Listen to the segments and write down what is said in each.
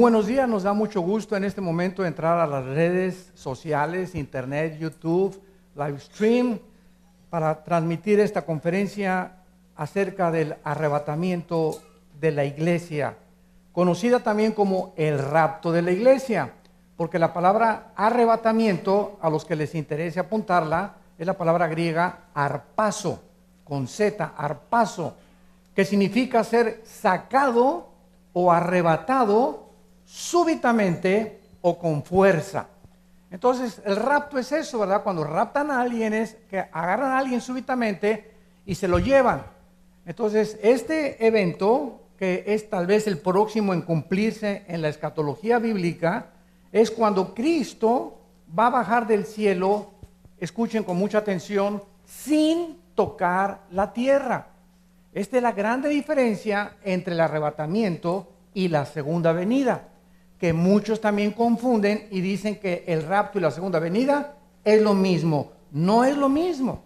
Buenos días, nos da mucho gusto en este momento entrar a las redes sociales, internet, YouTube, live stream, para transmitir esta conferencia acerca del arrebatamiento de la iglesia, conocida también como el rapto de la iglesia, porque la palabra arrebatamiento, a los que les interese apuntarla, es la palabra griega arpazo, con Z, arpazo, que significa ser sacado o arrebatado súbitamente o con fuerza. Entonces el rapto es eso, ¿verdad? Cuando raptan a alguien es que agarran a alguien súbitamente y se lo llevan. Entonces este evento, que es tal vez el próximo en cumplirse en la escatología bíblica, es cuando Cristo va a bajar del cielo, escuchen con mucha atención, sin tocar la tierra. Esta es la grande diferencia entre el arrebatamiento y la segunda venida, que muchos también confunden y dicen que el rapto y la segunda venida es lo mismo. No es lo mismo.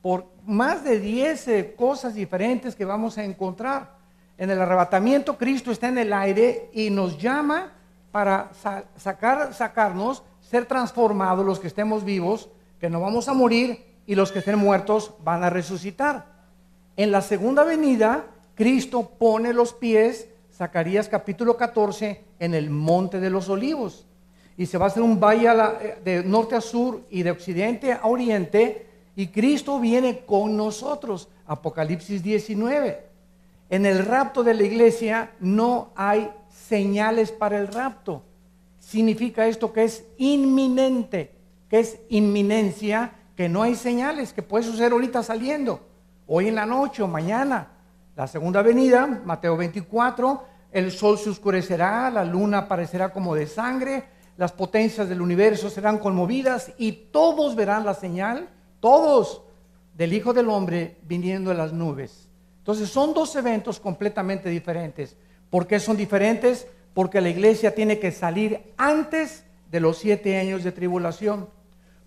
Por más de 10 cosas diferentes que vamos a encontrar. En el arrebatamiento Cristo está en el aire y nos llama para sacarnos, ser transformados los que estemos vivos, que no vamos a morir, y los que estén muertos van a resucitar. En la segunda venida, Cristo pone los pies, Zacarías capítulo 14, en el monte de los olivos. Y se va a hacer un valle de norte a sur y de occidente a oriente, y Cristo viene con nosotros. Apocalipsis 19. En el rapto de la iglesia no hay señales para el rapto. Significa esto que es inminente, que es inminencia, que no hay señales, que puede suceder ahorita saliendo, hoy en la noche o mañana. La segunda venida, Mateo 24, el sol se oscurecerá, la luna aparecerá como de sangre, las potencias del universo serán conmovidas y todos verán la señal, todos, del Hijo del Hombre viniendo en las nubes. Entonces son dos eventos completamente diferentes. ¿Por qué son diferentes? Porque la iglesia tiene que salir antes de los 7 años de tribulación.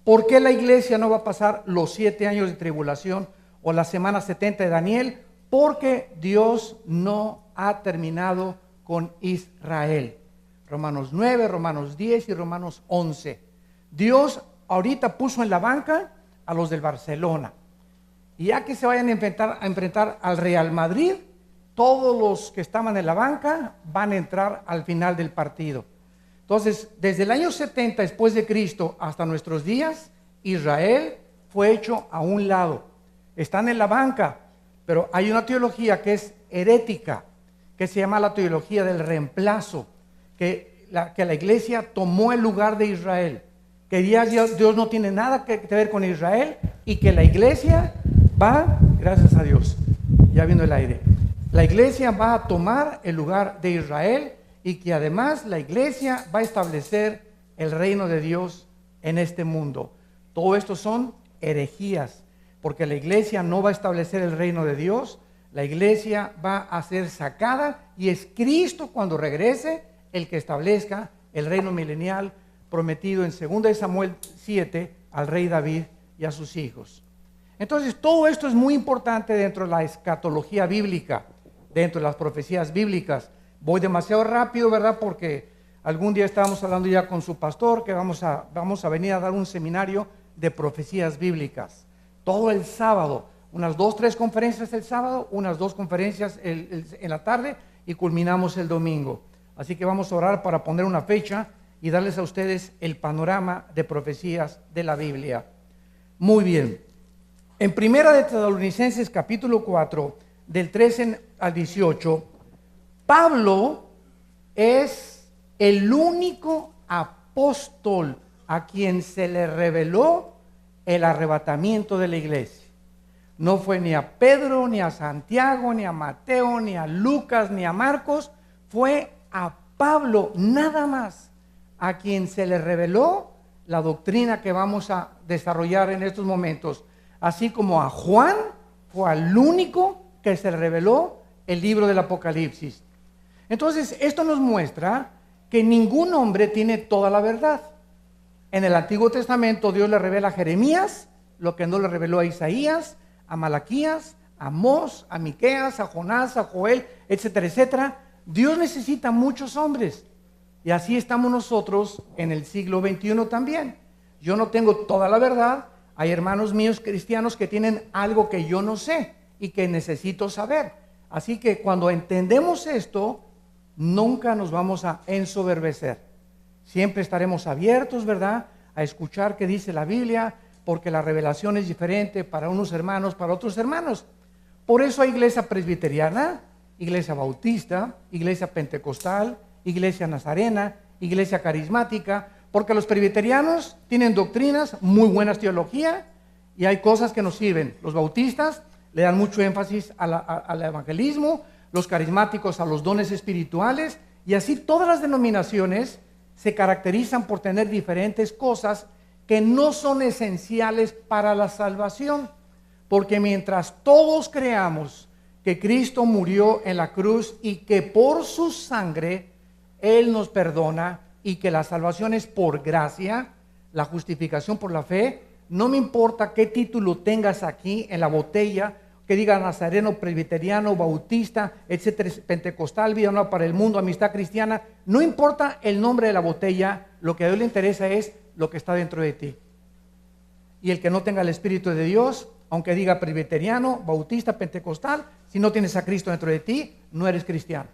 ¿Por qué la iglesia no va a pasar los 7 años de tribulación o la semana 70 de Daniel? Porque Dios no ha terminado con Israel. Romanos 9, Romanos 10 y Romanos 11. Dios ahorita puso en la banca a los del Barcelona. Y ya que se vayan a enfrentar al Real Madrid, todos los que estaban en la banca van a entrar al final del partido. Entonces, desde el año 70 después de Cristo hasta nuestros días, Israel fue hecho a un lado. Están en la banca, pero hay una teología que es herética, que se llama la teología del reemplazo, que la iglesia tomó el lugar de Israel, que Dios no tiene nada que ver con Israel y que la iglesia va, gracias a Dios, ya vino el aire, la iglesia va a tomar el lugar de Israel y que además la iglesia va a establecer el reino de Dios en este mundo. Todo esto son herejías, porque la iglesia no va a establecer el reino de Dios, la iglesia va a ser sacada y es Cristo cuando regrese el que establezca el reino milenial prometido en 2 Samuel 7 al rey David y a sus hijos. Entonces todo esto es muy importante dentro de la escatología bíblica, dentro de las profecías bíblicas. Voy demasiado rápido, ¿verdad? Porque algún día estábamos hablando ya con su pastor que vamos a venir a dar un seminario de profecías bíblicas. Todo el sábado, unas 2-3 conferencias el sábado, unas 2 conferencias en la tarde y culminamos el domingo. Así que vamos a orar para poner una fecha y darles a ustedes el panorama de profecías de la Biblia. Muy bien. En Primera de Tesalonicenses capítulo 4, del 13 al 18, Pablo es el único apóstol a quien se le reveló el arrebatamiento de la iglesia. No fue ni a Pedro, ni a Santiago, ni a Mateo, ni a Lucas, ni a Marcos. Fue a Pablo nada más a quien se le reveló la doctrina que vamos a desarrollar en estos momentos. Así como a Juan fue al único que se le reveló el libro del Apocalipsis. Entonces, esto nos muestra que ningún hombre tiene toda la verdad. En el Antiguo Testamento Dios le revela a Jeremías lo que no le reveló a Isaías, a Malaquías, a Amós, a Miqueas, a Jonás, a Joel, etcétera, etcétera. Dios necesita muchos hombres, Y así estamos nosotros en el siglo XXI también. Yo no tengo toda la verdad. Hay hermanos míos cristianos que tienen algo que yo no sé y que necesito saber. Así que cuando entendemos esto, nunca nos vamos a ensoberbecer. Siempre estaremos abiertos, ¿verdad?, a escuchar qué dice la Biblia, porque la revelación es diferente para unos hermanos, para otros hermanos. Por eso hay iglesia presbiteriana, iglesia bautista, iglesia pentecostal, iglesia nazarena, iglesia carismática, porque los presbiterianos tienen doctrinas, muy buenas teología, y hay cosas que nos sirven. Los bautistas le dan mucho énfasis al evangelismo, los carismáticos a los dones espirituales, y así todas las denominaciones se caracterizan por tener diferentes cosas que no son esenciales para la salvación, porque mientras todos creamos que Cristo murió en la cruz y que por su sangre Él nos perdona y que la salvación es por gracia, la justificación por la fe, no me importa qué título tengas aquí en la botella, que diga nazareno, presbiteriano, bautista, etcétera, pentecostal, vida nueva para el mundo, amistad cristiana, no importa el nombre de la botella, lo que a Dios le interesa es lo que está dentro de ti. Y el que no tenga el Espíritu de Dios, aunque diga presbiteriano, bautista, pentecostal, si no tienes a Cristo dentro de ti, no eres cristiano.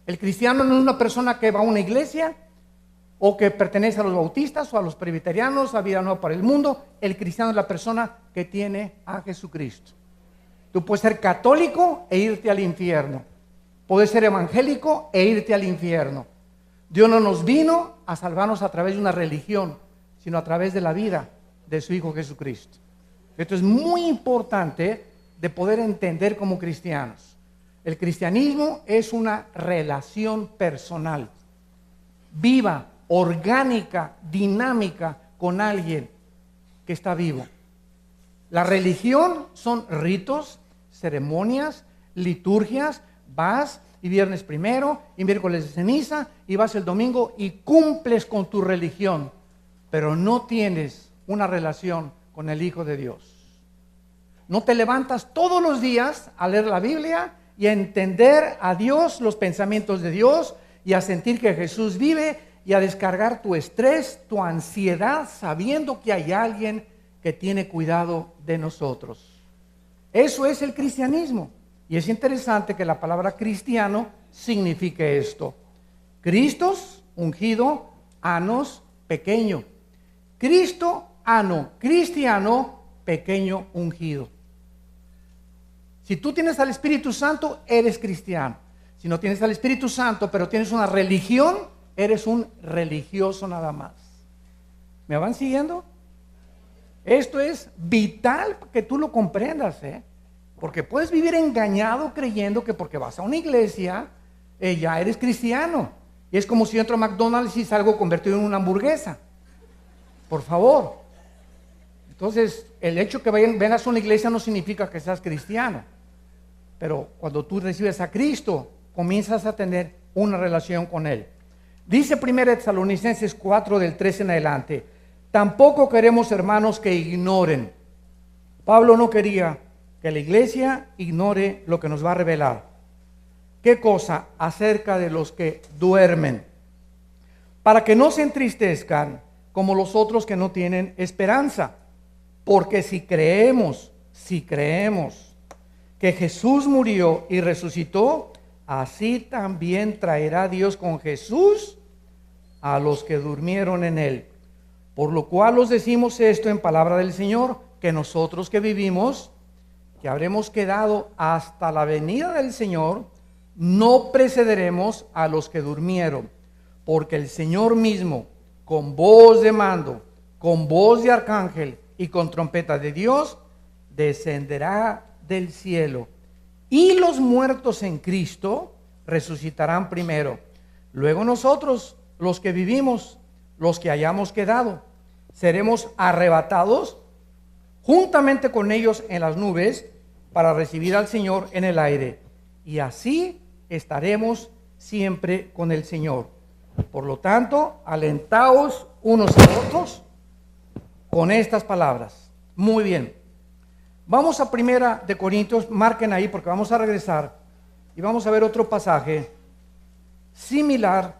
El cristiano no es una persona que va a una iglesia o que pertenece a los bautistas o a los presbiterianos, a vida nueva para el mundo. El cristiano es la persona que tiene a Jesucristo. Tú puedes ser católico e irte al infierno. Puedes ser evangélico e irte al infierno. Dios no nos vino a salvarnos a través de una religión, sino a través de la vida de su Hijo Jesucristo. Esto es muy importante de poder entender como cristianos. El cristianismo es una relación personal, viva, orgánica, dinámica con alguien que está vivo. La religión son ritos, ceremonias, liturgias. Vas y viernes primero y miércoles de ceniza y vas el domingo y cumples con tu religión, pero no tienes una relación con el Hijo de Dios. No te levantas todos los días a leer la Biblia y a entender a Dios, los pensamientos de Dios, y a sentir que Jesús vive, y a descargar tu estrés, tu ansiedad, sabiendo que hay alguien que tiene cuidado de nosotros. Eso es el cristianismo. Y es interesante que la palabra cristiano signifique esto. Cristos, ungido, anos, pequeño. Cristo, ano, cristiano, pequeño, ungido. Si tú tienes al Espíritu Santo, eres cristiano. Si no tienes al Espíritu Santo, pero tienes una religión, eres un religioso nada más. ¿Me van siguiendo? Esto es vital que tú lo comprendas, porque puedes vivir engañado creyendo que porque vas a una iglesia, ya eres cristiano. Y es como si entro a McDonald's y salgo convertido en una hamburguesa. Por favor. Entonces, el hecho que vengas a una iglesia no significa que seas cristiano. Pero cuando tú recibes a Cristo, comienzas a tener una relación con Él. Dice 1 Tesalonicenses 4, del 13 en adelante: tampoco queremos, hermanos, que ignoren. Pablo no quería que la iglesia ignore lo que nos va a revelar. ¿Qué cosa? Acerca de los que duermen, para que no se entristezcan como los otros que no tienen esperanza. Porque si creemos que Jesús murió y resucitó, así también traerá Dios con Jesús a los que durmieron en Él. Por lo cual os decimos esto en palabra del Señor, que nosotros que vivimos, que habremos quedado hasta la venida del Señor, no precederemos a los que durmieron, porque el Señor mismo, con voz de mando, con voz de arcángel y con trompeta de Dios, descenderá del cielo, y los muertos en Cristo resucitarán primero. Luego nosotros, los que vivimos, los que hayamos quedado, seremos arrebatados juntamente con ellos en las nubes para recibir al Señor en el aire, y así estaremos siempre con el Señor. Por lo tanto, alentaos unos a otros con estas palabras. Muy bien. Vamos a 1 de Corintios, marquen ahí porque vamos a regresar y vamos a ver otro pasaje similar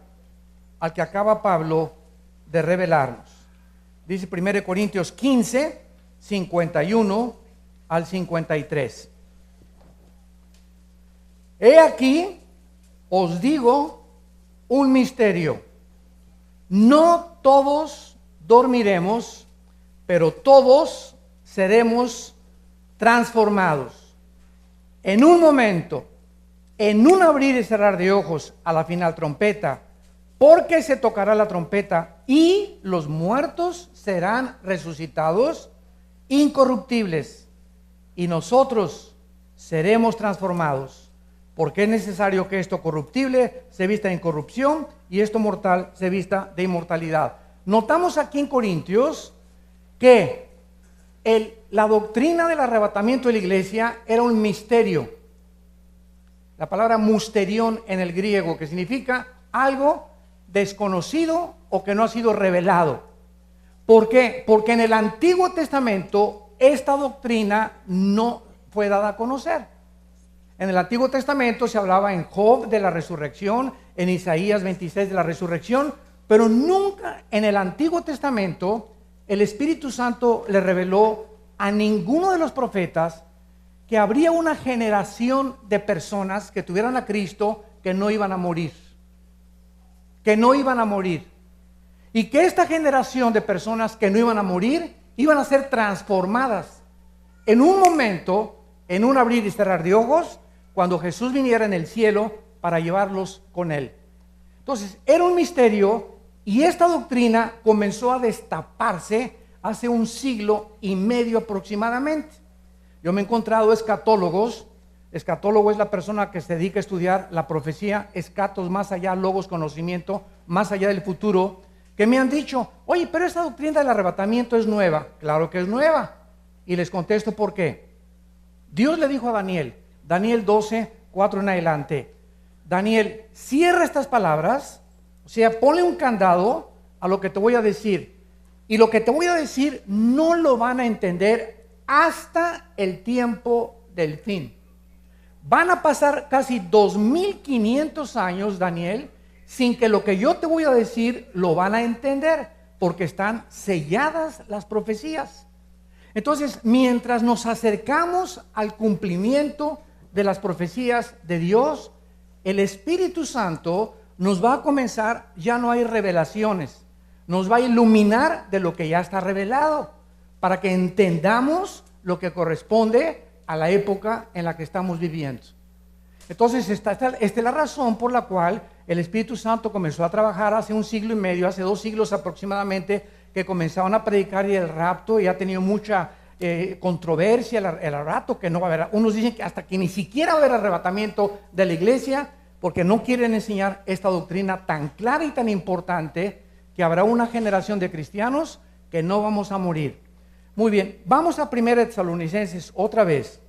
al que acaba Pablo de revelarnos. Dice 1 Corintios 15, 51 al 53. He aquí, os digo un misterio. No todos dormiremos, pero todos seremos transformados. En un momento, en un abrir y cerrar de ojos, a la final trompeta, porque se tocará la trompeta y los muertos serán resucitados incorruptibles y nosotros seremos transformados, porque es necesario que esto corruptible se vista de incorrupción y esto mortal se vista de inmortalidad. Notamos aquí en Corintios que la doctrina del arrebatamiento de la iglesia era un misterio. La palabra musterión en el griego, que significa algo desconocido o que no ha sido revelado. ¿Por qué? Porque en el Antiguo Testamento esta doctrina no fue dada a conocer. En el Antiguo Testamento se hablaba en Job de la resurrección, en Isaías 26 de la resurrección, pero nunca en el Antiguo Testamento el Espíritu Santo le reveló a ninguno de los profetas que habría una generación de personas que tuvieran a Cristo que no iban a morir. Que no iban a morir. Y que esta generación de personas que no iban a morir iban a ser transformadas en un momento, en un abrir y cerrar de ojos, cuando Jesús viniera en el cielo para llevarlos con él. Entonces, era un misterio y esta doctrina comenzó a destaparse hace 1 siglo y medio aproximadamente. Yo me he encontrado escatólogos. Escatólogo es la persona que se dedica a estudiar la profecía, escatos más allá, logos, conocimiento, más allá del futuro, que me han dicho, oye, pero esta doctrina del arrebatamiento es nueva. Claro que es nueva. Y les contesto por qué. Dios le dijo a Daniel, Daniel 12, 4 en adelante, Daniel, cierra estas palabras, o sea, ponle un candado a lo que te voy a decir. Y lo que te voy a decir no lo van a entender hasta el tiempo del fin. Van a pasar casi 2500 años, Daniel, sin que lo que yo te voy a decir lo van a entender, porque están selladas las profecías. Entonces, mientras nos acercamos al cumplimiento de las profecías de Dios, el Espíritu Santo nos va a comenzar, ya no hay revelaciones, nos va a iluminar de lo que ya está revelado, para que entendamos lo que corresponde a la época en la que estamos viviendo. Entonces, esta es la razón por la cual el Espíritu Santo comenzó a trabajar hace 1 siglo y medio, hace 2 siglos aproximadamente, que comenzaron a predicar y el rapto, y ha tenido mucha controversia el rapto, que no va a haber. Unos dicen que hasta que ni siquiera va a haber arrebatamiento de la iglesia, porque no quieren enseñar esta doctrina tan clara y tan importante, que habrá una generación de cristianos que no vamos a morir. Muy bien, vamos a 1 Tesalonicenses otra vez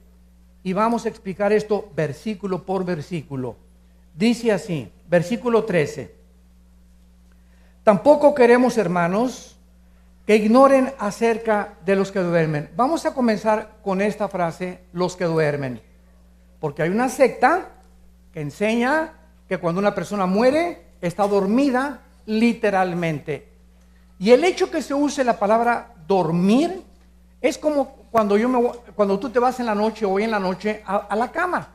y vamos a explicar esto versículo por versículo. Dice así, versículo 13. Tampoco queremos, hermanos, que ignoren acerca de los que duermen. Vamos a comenzar con esta frase, los que duermen. Porque hay una secta que enseña que cuando una persona muere, está dormida literalmente. Y el hecho que se use la palabra dormir es como cuando tú te vas en la noche, hoy en la noche, a la cama.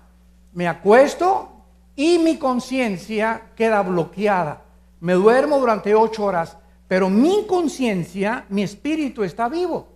Me acuesto y mi conciencia queda bloqueada. Me duermo durante 8 horas, pero mi conciencia, mi espíritu está vivo.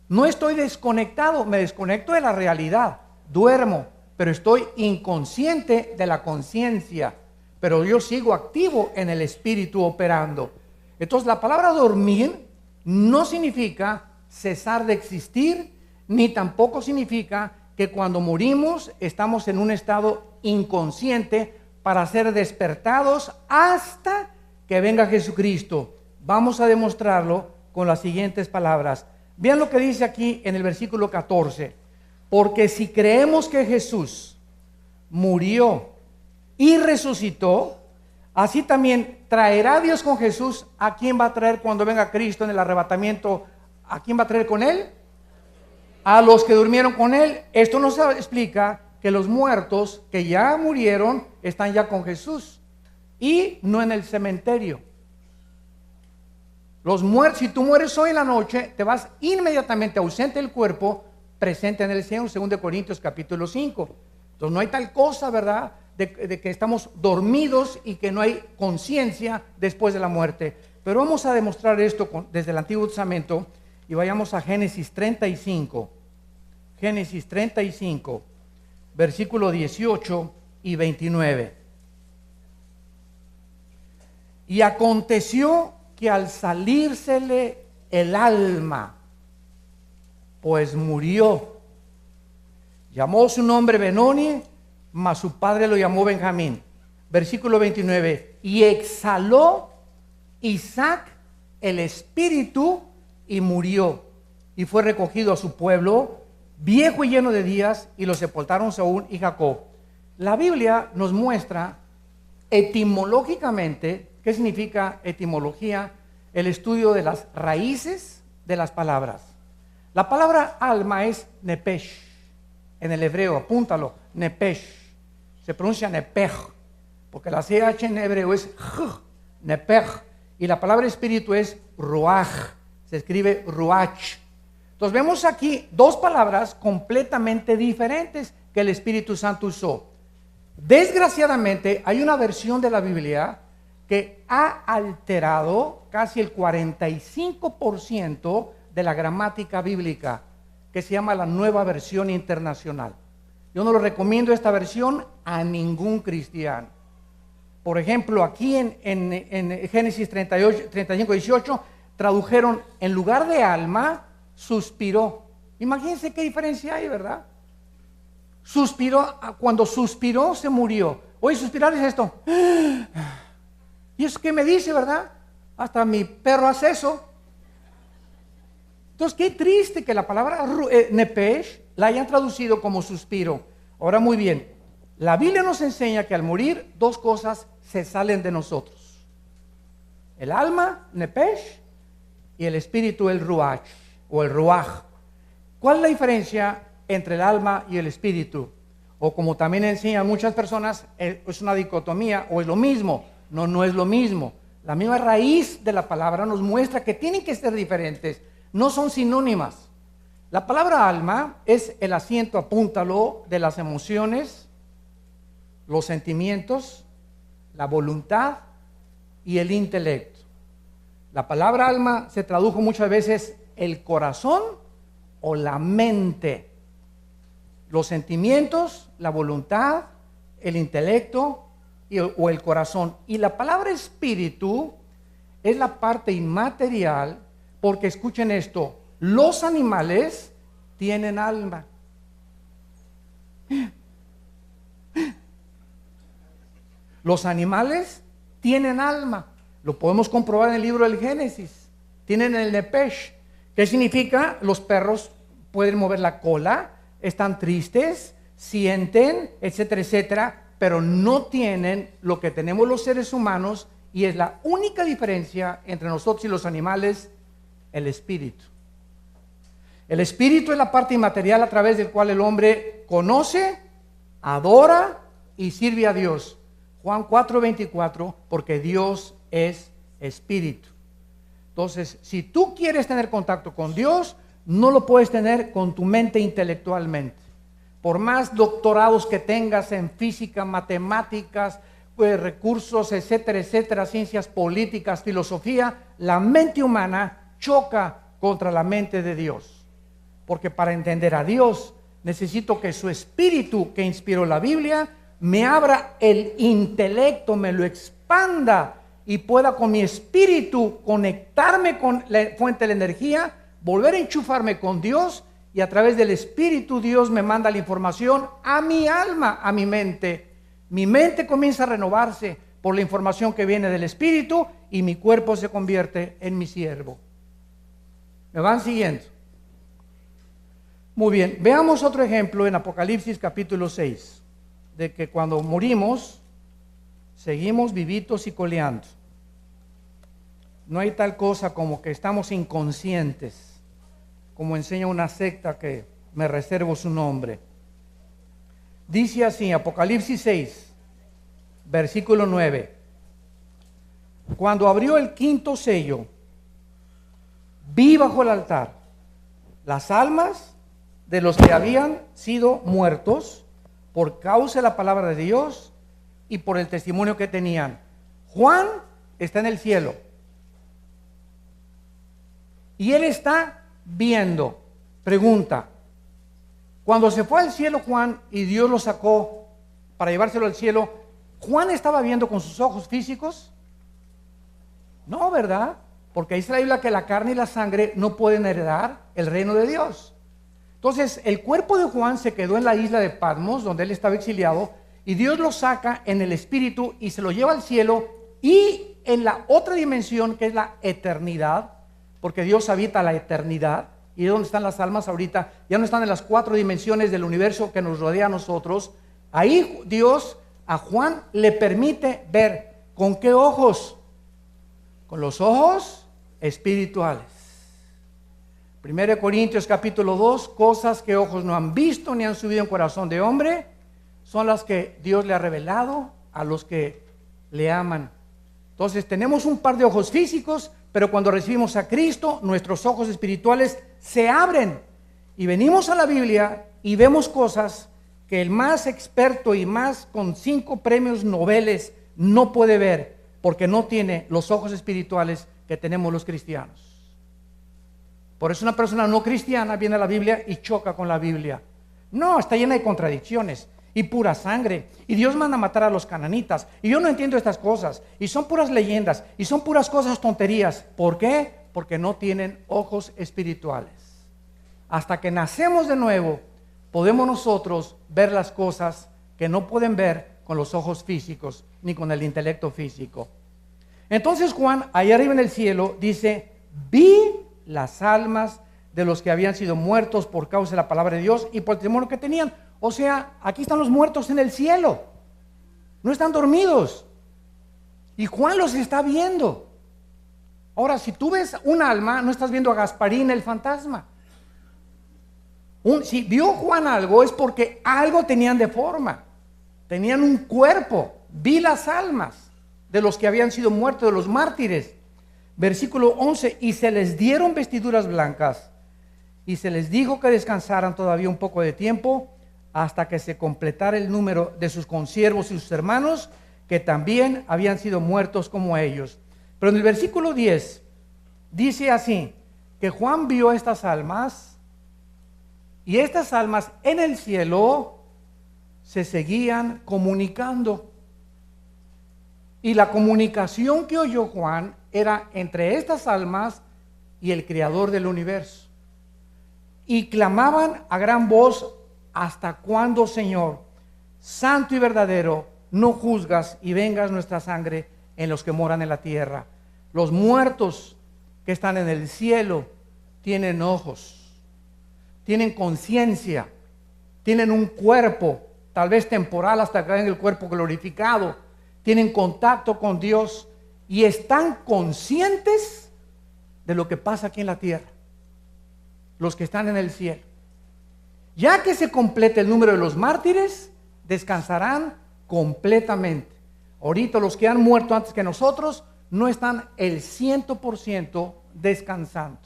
No estoy desconectado, me desconecto de la realidad. Duermo, pero estoy inconsciente de la conciencia. Pero yo sigo activo en el espíritu operando. Entonces, la palabra dormir no significa cesar de existir, ni tampoco significa que cuando morimos estamos en un estado inconsciente para ser despertados hasta que venga Jesucristo. Vamos a demostrarlo con las siguientes palabras. Vean lo que dice aquí en el versículo 14. Porque si creemos que Jesús murió y resucitó, así también traerá Dios con Jesús. ¿A quién va a traer cuando venga Cristo en el arrebatamiento? ¿A quién va a traer con él? A los que durmieron con él. Esto nos explica que los muertos que ya murieron están ya con Jesús. y no en el cementerio. Los muertos, si tú mueres hoy en la noche, te vas inmediatamente ausente del cuerpo, presente en el cielo, 2 Corintios capítulo 5. Entonces no hay tal cosa, ¿verdad?, de que estamos dormidos y que no hay conciencia después de la muerte. Pero vamos a demostrar esto desde el Antiguo Testamento y vayamos a Génesis 35. Génesis 35, versículo 18 y 29. Y aconteció que al salírsele el alma, pues murió, llamó su nombre Benoni, mas su padre lo llamó Benjamín. Versículo 29. Y exhaló Isaac el espíritu y murió, y fue recogido a su pueblo, viejo y lleno de días, y lo sepultaron Saúl y Jacob. La Biblia nos muestra etimológicamente, ¿qué significa etimología? El estudio de las raíces de las palabras. La palabra alma es nepesh, en el hebreo, apúntalo, nepesh. Se pronuncia nepej, porque la CH en hebreo es j, nepej, y la palabra espíritu es ruach, se escribe ruach. Entonces vemos aquí dos palabras completamente diferentes que el Espíritu Santo usó. Desgraciadamente hay una versión de la Biblia que ha alterado casi el 45% de la gramática bíblica, que se llama la Nueva Versión Internacional. Yo no lo recomiendo esta versión a ningún cristiano. Por ejemplo, aquí en Génesis 35, 18, tradujeron en lugar de alma, suspiró. Imagínense qué diferencia hay, ¿verdad? Suspiró, cuando suspiró se murió. Hoy suspirar es esto. ¿Y eso qué me dice, verdad? Hasta mi perro hace eso. Entonces, qué triste que la palabra nepesh la hayan traducido como suspiro. Ahora, muy bien, la Biblia nos enseña que al morir dos cosas se salen de nosotros: el alma, nepesh, y el espíritu, el ruach o el ruach. ¿Cuál es la diferencia entre el alma y el espíritu? O como también enseñan muchas personas, es una dicotomía, o es lo mismo. No, no es lo mismo. La misma raíz de la palabra nos muestra que tienen que ser diferentes, no son sinónimas. La palabra alma es el asiento, apúntalo, de las emociones, los sentimientos, la voluntad y el intelecto. La palabra alma se tradujo muchas veces el corazón o la mente. Los sentimientos, la voluntad, el intelecto o el corazón. Y la palabra espíritu es la parte inmaterial, porque escuchen esto, los animales tienen alma. Los animales tienen alma. Lo podemos comprobar en el libro del Génesis. Tienen el nepesh. ¿Qué significa? Los perros pueden mover la cola, están tristes, sienten, etcétera, etcétera, pero no tienen lo que tenemos los seres humanos, y es la única diferencia entre nosotros y los animales: el espíritu. El espíritu es la parte inmaterial a través del cual el hombre conoce, adora y sirve a Dios. Juan 4:24, porque Dios es espíritu. Entonces, si tú quieres tener contacto con Dios, no lo puedes tener con tu mente intelectualmente. Por más doctorados que tengas en física, matemáticas, recursos, etcétera, etcétera, ciencias políticas, filosofía, la mente humana choca contra la mente de Dios. Porque para entender a Dios, necesito que su espíritu que inspiró la Biblia me abra el intelecto, me lo expanda y pueda con mi espíritu conectarme con la fuente de la energía, volver a enchufarme con Dios, y a través del espíritu Dios me manda la información a mi alma, a mi mente. Mi mente comienza a renovarse por la información que viene del espíritu y mi cuerpo se convierte en mi siervo. ¿Me van siguiendo? Muy bien, veamos otro ejemplo en Apocalipsis capítulo 6, de que cuando morimos seguimos vivitos y coleando. No hay tal cosa como que estamos inconscientes, como enseña una secta que me reservo su nombre. Dice así, Apocalipsis 6, versículo 9: Cuando abrió el quinto sello, vi bajo el altar las almas de los que habían sido muertos por causa de la palabra de Dios y por el testimonio que tenían. Juan está en el cielo y él está viendo. Pregunta: cuando se fue al cielo Juan y Dios lo sacó para llevárselo al cielo, ¿Juan estaba viendo con sus ojos físicos? No, ¿verdad? Porque dice la Biblia que la carne y la sangre no pueden heredar el reino de Dios. Entonces, el cuerpo de Juan se quedó en la isla de Patmos, donde él estaba exiliado, y Dios lo saca en el espíritu y se lo lleva al cielo, y en la otra dimensión, que es la eternidad, porque Dios habita la eternidad, y donde están las almas ahorita, ya no están en las 4 dimensiones del universo que nos rodea a nosotros. Ahí Dios a Juan le permite ver. ¿Con qué ojos? Con los ojos espirituales. 1 Corintios capítulo 2, cosas que ojos no han visto ni han subido en corazón de hombre, son las que Dios le ha revelado a los que le aman. Entonces tenemos un par de ojos físicos, pero cuando recibimos a Cristo, nuestros ojos espirituales se abren y venimos a la Biblia y vemos cosas que el más experto y más con 5 premios Nobel no puede ver, porque no tiene los ojos espirituales que tenemos los cristianos. Por eso una persona no cristiana viene a la Biblia y choca con la Biblia. No, está llena de contradicciones y pura sangre. Y Dios manda a matar a los cananitas. Y yo no entiendo estas cosas. Y son puras leyendas. Y son puras cosas tonterías. ¿Por qué? Porque no tienen ojos espirituales. Hasta que nacemos de nuevo, podemos nosotros ver las cosas que no pueden ver con los ojos físicos ni con el intelecto físico. Entonces Juan, allá arriba en el cielo, dice: vi las almas de los que habían sido muertos por causa de la palabra de Dios y por el testimonio que tenían. O sea, aquí están los muertos en el cielo, no están dormidos, y Juan los está viendo. Ahora, si tú ves un alma, no estás viendo a Gasparín el fantasma. Si vio Juan algo, es porque algo tenían de forma, tenían un cuerpo. Vi las almas de los que habían sido muertos, de los mártires. Versículo 11, y se les dieron vestiduras blancas, y se les dijo que descansaran todavía un poco de tiempo, hasta que se completara el número de sus consiervos y sus hermanos, que también habían sido muertos como ellos. Pero en el versículo 10, dice así, que Juan vio estas almas, y estas almas en el cielo se seguían comunicando. Y la comunicación que oyó Juan era entre estas almas y el Creador del universo. Y clamaban a gran voz: ¿hasta cuándo, Señor, santo y verdadero, no juzgas y vengas nuestra sangre en los que moran en la tierra? Los muertos que están en el cielo tienen ojos, tienen conciencia, tienen un cuerpo, tal vez temporal hasta que vean el cuerpo glorificado, tienen contacto con Dios y están conscientes de lo que pasa aquí en la tierra, los que están en el cielo. Ya que se complete el número de los mártires, descansarán completamente. Ahorita los que han muerto antes que nosotros no están el 100% descansando.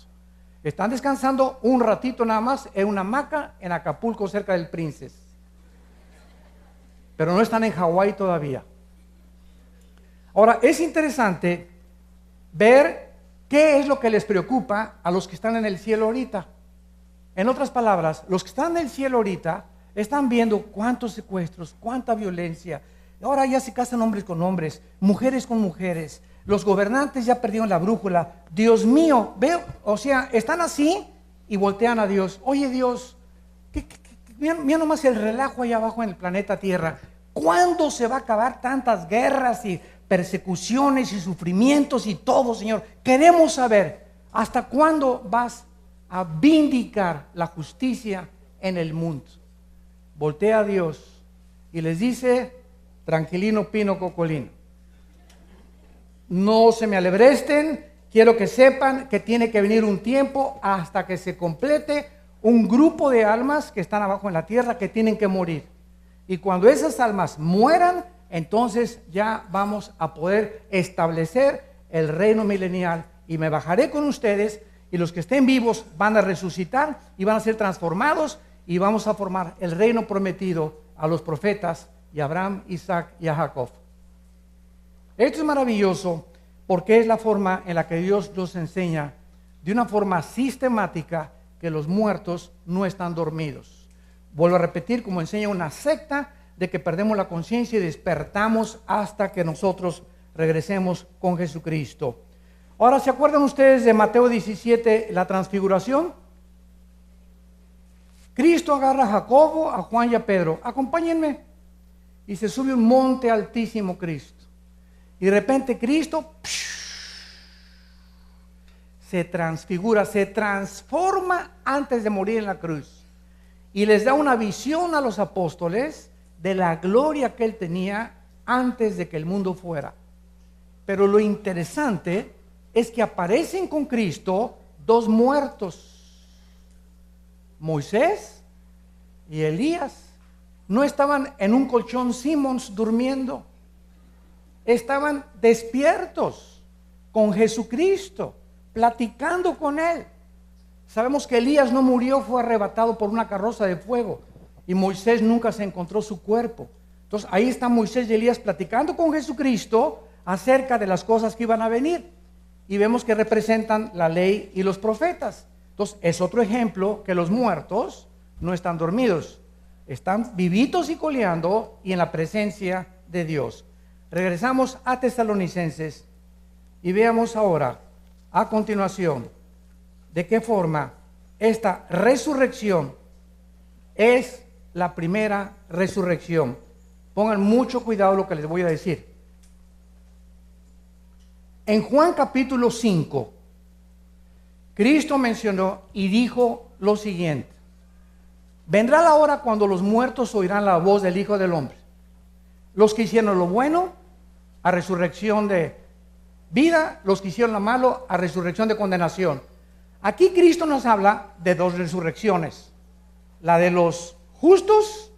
Están descansando un ratito nada más en una hamaca en Acapulco, cerca del Princess. Pero no están en Hawái todavía. Ahora, es interesante ver qué es lo que les preocupa a los que están en el cielo ahorita. En otras palabras, los que están en el cielo ahorita están viendo cuántos secuestros, cuánta violencia. Ahora ya se casan hombres con hombres, mujeres con mujeres. Los gobernantes ya perdieron la brújula. Dios mío, veo, o sea, están así y voltean a Dios. Oye Dios, mira nomás el relajo allá abajo en el planeta Tierra. ¿Cuándo se va a acabar tantas guerras y persecuciones y sufrimientos y todo, Señor? Queremos saber, ¿hasta cuándo vas a vindicar la justicia en el mundo? Voltea a Dios y les dice: tranquilino, pino, cocolino, no se me alebresten, quiero que sepan que tiene que venir un tiempo hasta que se complete un grupo de almas que están abajo en la tierra que tienen que morir. Y cuando esas almas mueran, entonces ya vamos a poder establecer el reino milenial y me bajaré con ustedes y los que estén vivos van a resucitar y van a ser transformados y vamos a formar el reino prometido a los profetas y a Abraham, Isaac y a Jacob. Esto es maravilloso porque es la forma en la que Dios nos enseña de una forma sistemática que los muertos no están dormidos. Vuelvo a repetir, como enseña una secta, de que perdemos la conciencia y despertamos hasta que nosotros regresemos con Jesucristo. Ahora, ¿se acuerdan ustedes de Mateo 17, la transfiguración? Cristo agarra a Jacobo, a Juan y a Pedro. Acompáñenme. Y se sube un monte altísimo Cristo. Y de repente Cristo se transfigura, se transforma antes de morir en la cruz. Y les da una visión a los apóstoles de la gloria que él tenía antes de que el mundo fuera. Pero lo interesante es que aparecen con Cristo dos muertos, Moisés y Elías. No estaban en un colchón Simmons durmiendo, estaban despiertos con Jesucristo, platicando con él. Sabemos que Elías no murió, fue arrebatado por una carroza de fuego. Y Moisés nunca se encontró su cuerpo. Entonces ahí están Moisés y Elías platicando con Jesucristo acerca de las cosas que iban a venir. Y vemos que representan la ley y los profetas. Entonces es otro ejemplo que los muertos no están dormidos. Están vivitos y coleando y en la presencia de Dios. Regresamos a Tesalonicenses y veamos ahora, a continuación, de qué forma esta resurrección es la primera resurrección. Pongan mucho cuidado lo que les voy a decir. En Juan capítulo 5, Cristo mencionó y dijo lo siguiente: vendrá la hora cuando los muertos oirán la voz del Hijo del Hombre. Los que hicieron lo bueno, a resurrección de vida; los que hicieron lo malo, a resurrección de condenación. Aquí Cristo nos habla de dos resurrecciones: la de los justos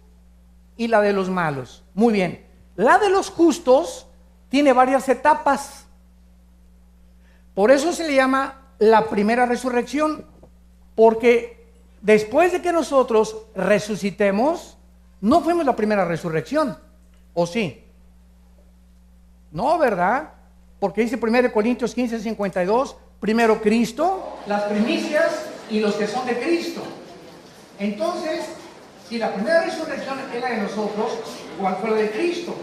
y la de los malos. Muy bien, la de los justos tiene varias etapas. Por eso se le llama la primera resurrección, porque después de que nosotros resucitemos, no fuimos la primera resurrección, ¿o sí? No, ¿verdad? Porque dice 1 Corintios 15:52, primero Cristo, las primicias y los que son de Cristo. Entonces, si la primera resurrección es la de nosotros, ¿cuál fue la de Cristo?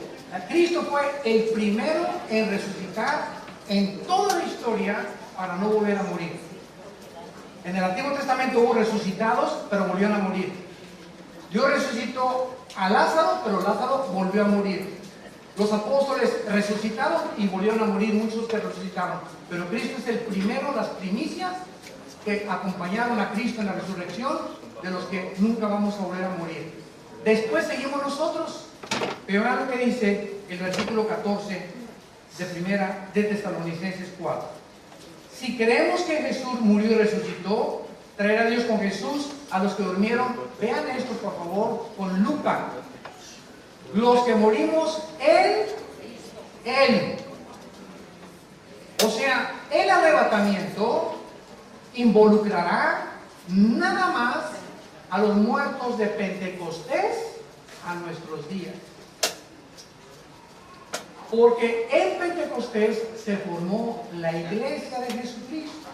Cristo fue el primero en resucitar en toda la historia para no volver a morir. En el Antiguo Testamento hubo resucitados, pero volvieron a morir. Dios resucitó a Lázaro, pero Lázaro volvió a morir. Los apóstoles resucitaron y volvieron a morir muchos que resucitaron. Pero Cristo es el primero, las primicias que acompañaron a Cristo en la resurrección, de los que nunca vamos a volver a morir. Después seguimos nosotros. Pero ahora lo que dice el versículo 14 de primera de Tesalonicenses 4. Si creemos que Jesús murió y resucitó, traerá Dios con Jesús a los que durmieron. Vean esto por favor con Lucas. Los que morimos en Él. O sea, el arrebatamiento involucrará nada más a los muertos de Pentecostés a nuestros días. Porque en Pentecostés se formó la iglesia de Jesucristo.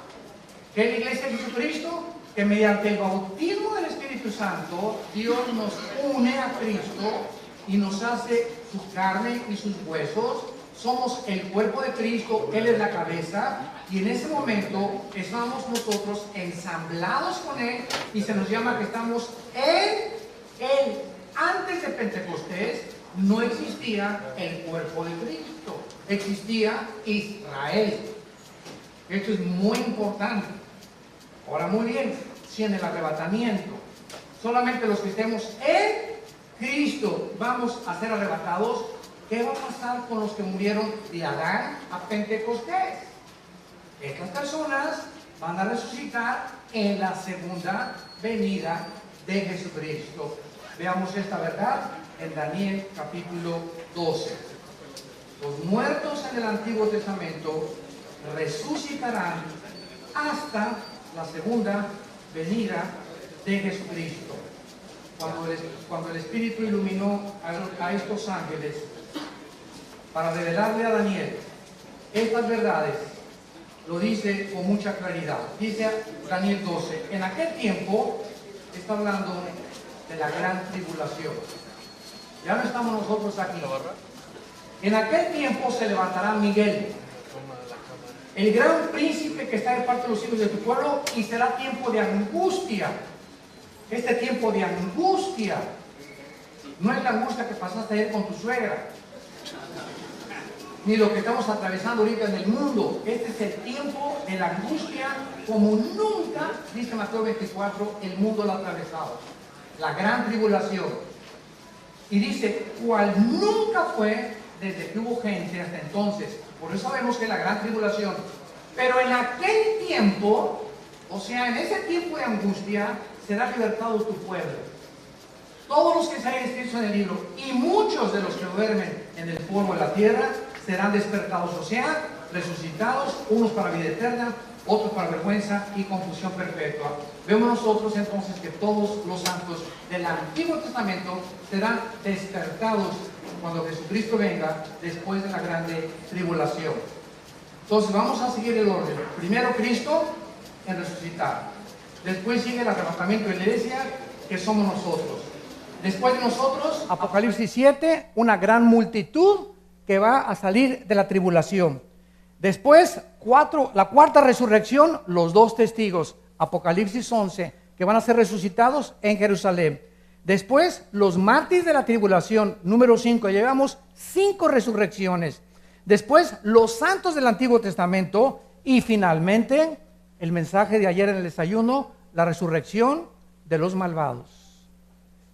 ¿Qué es la iglesia de Jesucristo? Que mediante el bautismo del Espíritu Santo, Dios nos une a Cristo y nos hace su carne y sus huesos. Somos el cuerpo de Cristo, Él es la cabeza, y en ese momento estamos nosotros ensamblados con Él y se nos llama que estamos en Él. Antes de Pentecostés no existía el cuerpo de Cristo, existía Israel. Esto es muy importante. Ahora muy bien, si en el arrebatamiento solamente los que estemos en Cristo vamos a ser arrebatados, ¿qué va a pasar con los que murieron de Adán a Pentecostés? Estas personas van a resucitar en la segunda venida de Jesucristo. Veamos esta verdad en Daniel capítulo 12. Los muertos en el Antiguo Testamento resucitarán hasta la segunda venida de Jesucristo. Cuando el Espíritu iluminó a estos ángeles para revelarle a Daniel estas verdades, lo dice con mucha claridad. Dice Daniel 12, en aquel tiempo, está hablando de la gran tribulación. Ya no estamos nosotros aquí. En aquel tiempo se levantará Miguel, el gran príncipe que está de parte de los hijos de tu pueblo, y será tiempo de angustia. Este tiempo de angustia no es la angustia que pasaste ayer con tu suegra, ni lo que estamos atravesando ahorita en el mundo. Este es el tiempo de la angustia como nunca, dice Mateo 24, el mundo lo ha atravesado. La gran tribulación. Y dice, cual nunca fue desde que hubo gente hasta entonces. Por eso sabemos que es la gran tribulación. Pero en aquel tiempo, o sea, en ese tiempo de angustia, será libertado tu pueblo. Todos los que se hayan escrito en el libro, y muchos de los que duermen en el polvo de la tierra, serán despertados, o sea, resucitados, unos para vida eterna, otros para vergüenza y confusión perpetua. Vemos nosotros entonces que todos los santos del Antiguo Testamento serán despertados cuando Jesucristo venga después de la grande tribulación. Entonces vamos a seguir el orden. Primero Cristo en resucitar. Después sigue el arrebatamiento de la iglesia, que somos nosotros. Después de nosotros, Apocalipsis 7, una gran multitud que va a salir de la tribulación. Después, la cuarta resurrección, los dos testigos, Apocalipsis 11, que van a ser resucitados en Jerusalén. Después, los mártires de la tribulación, número 5, llevamos 5 resurrecciones. Después, los santos del Antiguo Testamento. Y finalmente, el mensaje de ayer en el desayuno, la resurrección de los malvados,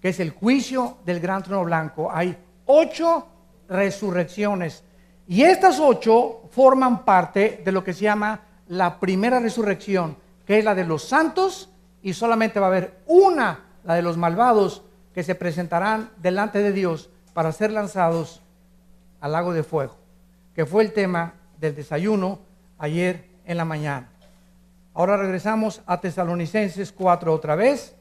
que es el juicio del gran trono blanco. Hay 8 resurrecciones. Y estas 8 forman parte de lo que se llama la primera resurrección, que es la de los santos, y solamente va a haber una, la de los malvados, que se presentarán delante de Dios para ser lanzados al lago de fuego, que fue el tema del desayuno ayer en la mañana. Ahora regresamos a Tesalonicenses 4 otra vez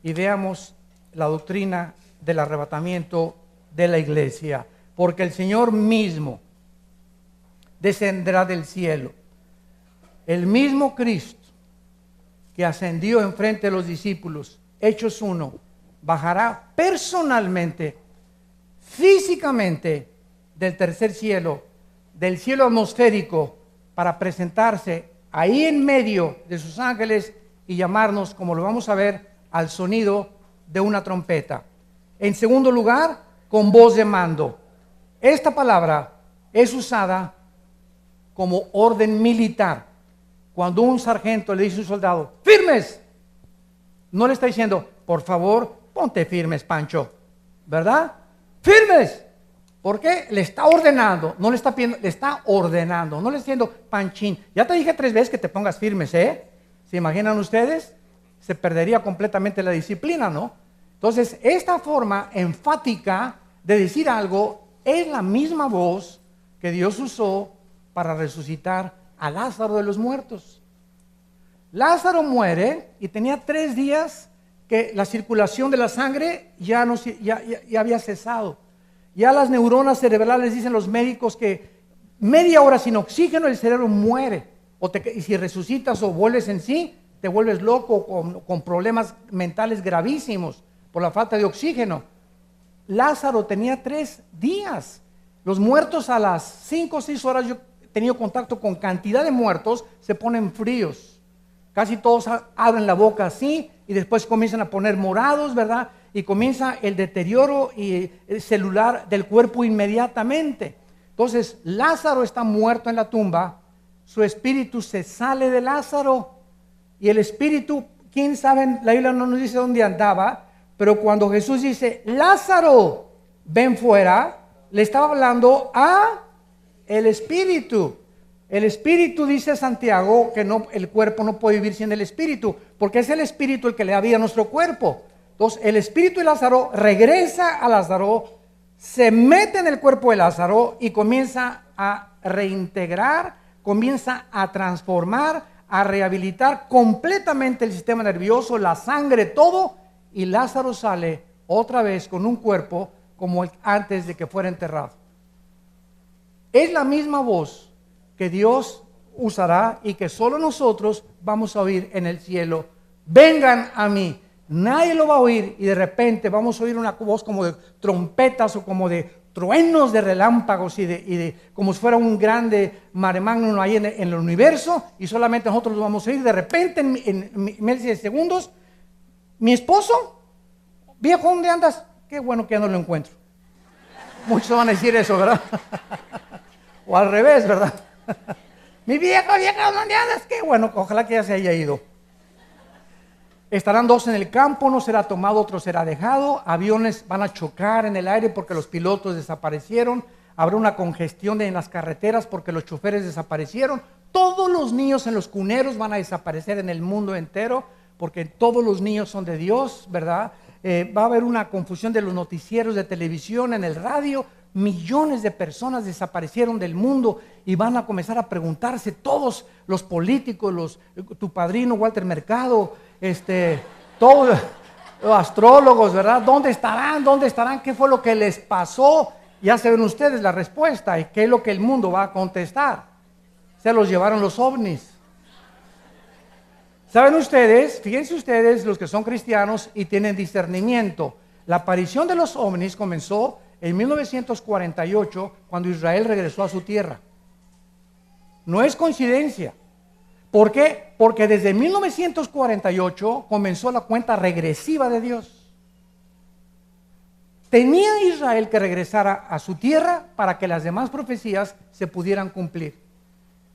y veamos la doctrina del arrebatamiento de la iglesia, porque el Señor mismo descenderá del cielo. El mismo Cristo que ascendió enfrente de los discípulos, Hechos 1, bajará personalmente, físicamente, del tercer cielo, del cielo atmosférico, para presentarse ahí en medio de sus ángeles y llamarnos, como lo vamos a ver, al sonido de una trompeta. En segundo lugar, con voz de mando. Esta palabra es usada como orden militar. Cuando un sargento le dice a un soldado, ¡firmes!, no le está diciendo, por favor, ponte firmes, Pancho, ¿verdad? ¡Firmes! ¿Por qué? Le está ordenando, no le está pidiendo, le está ordenando, no le está diciendo, Panchín, ya te dije 3 veces que te pongas firmes, ¿eh? ¿Se imaginan ustedes? Se perdería completamente la disciplina, ¿no? Entonces, esta forma enfática de decir algo es la misma voz que Dios usó para resucitar a Lázaro de los muertos. Lázaro muere y tenía 3 días que la circulación de la sangre ya había cesado. Ya las neuronas cerebrales, dicen los médicos, que media hora sin oxígeno el cerebro muere. Y si resucitas o vuelves en sí, te vuelves loco con problemas mentales gravísimos por la falta de oxígeno. Lázaro tenía 3 días. Los muertos a las 5 o 6 horas, yo he tenido contacto con cantidad de muertos, se ponen fríos. Casi todos abren la boca así y después comienzan a poner morados, ¿verdad? Y comienza el deterioro celular del cuerpo inmediatamente. Entonces, Lázaro está muerto en la tumba, su espíritu se sale de Lázaro, y el espíritu, quién sabe, la Biblia no nos dice dónde andaba, pero cuando Jesús dice, Lázaro, ven fuera, le estaba hablando a el espíritu. El espíritu, dice Santiago, que no, el cuerpo no puede vivir sin el espíritu, porque es el espíritu el que le da vida a nuestro cuerpo. Entonces, el espíritu de Lázaro regresa a Lázaro, se mete en el cuerpo de Lázaro y comienza a reintegrar comienza a transformar, a rehabilitar completamente el sistema nervioso, la sangre, todo, y Lázaro sale otra vez con un cuerpo como el antes de que fuera enterrado. Es la misma voz que Dios usará y que solo nosotros vamos a oír en el cielo. Vengan a mí. Nadie lo va a oír y de repente vamos a oír una voz como de trompetas o como de truenos de relámpagos y de como si fuera un grande mare magnum ahí en el universo, y solamente nosotros lo vamos a oír. De repente en meses de segundos, mi esposo, viejo, ¿dónde andas? Qué bueno que ya no lo encuentro. Muchos van a decir eso, ¿verdad? O al revés, ¿verdad? Mi vieja, ¿dónde andas? Qué bueno, ojalá que ya se haya ido. Estarán dos en el campo, uno será tomado, otro será dejado. Aviones van a chocar en el aire porque los pilotos desaparecieron. Habrá una congestión en las carreteras porque los choferes desaparecieron. Todos los niños en los cuneros van a desaparecer en el mundo entero porque todos los niños son de Dios, ¿verdad? Va a haber una confusión de los noticieros de televisión, en el radio. Millones de personas desaparecieron del mundo y van a comenzar a preguntarse todos los políticos, tu padrino Walter Mercado, todos los astrólogos, ¿verdad? ¿Dónde estarán? ¿Dónde estarán? ¿Qué fue lo que les pasó? Ya saben ustedes la respuesta y qué es lo que el mundo va a contestar. Se los llevaron los ovnis. ¿Saben ustedes? Fíjense ustedes, los que son cristianos y tienen discernimiento. La aparición de los ovnis comenzó en 1948, cuando Israel regresó a su tierra. No es coincidencia. ¿Por qué? Porque desde 1948 comenzó la cuenta regresiva de Dios. Tenía Israel que regresar a su tierra para que las demás profecías se pudieran cumplir.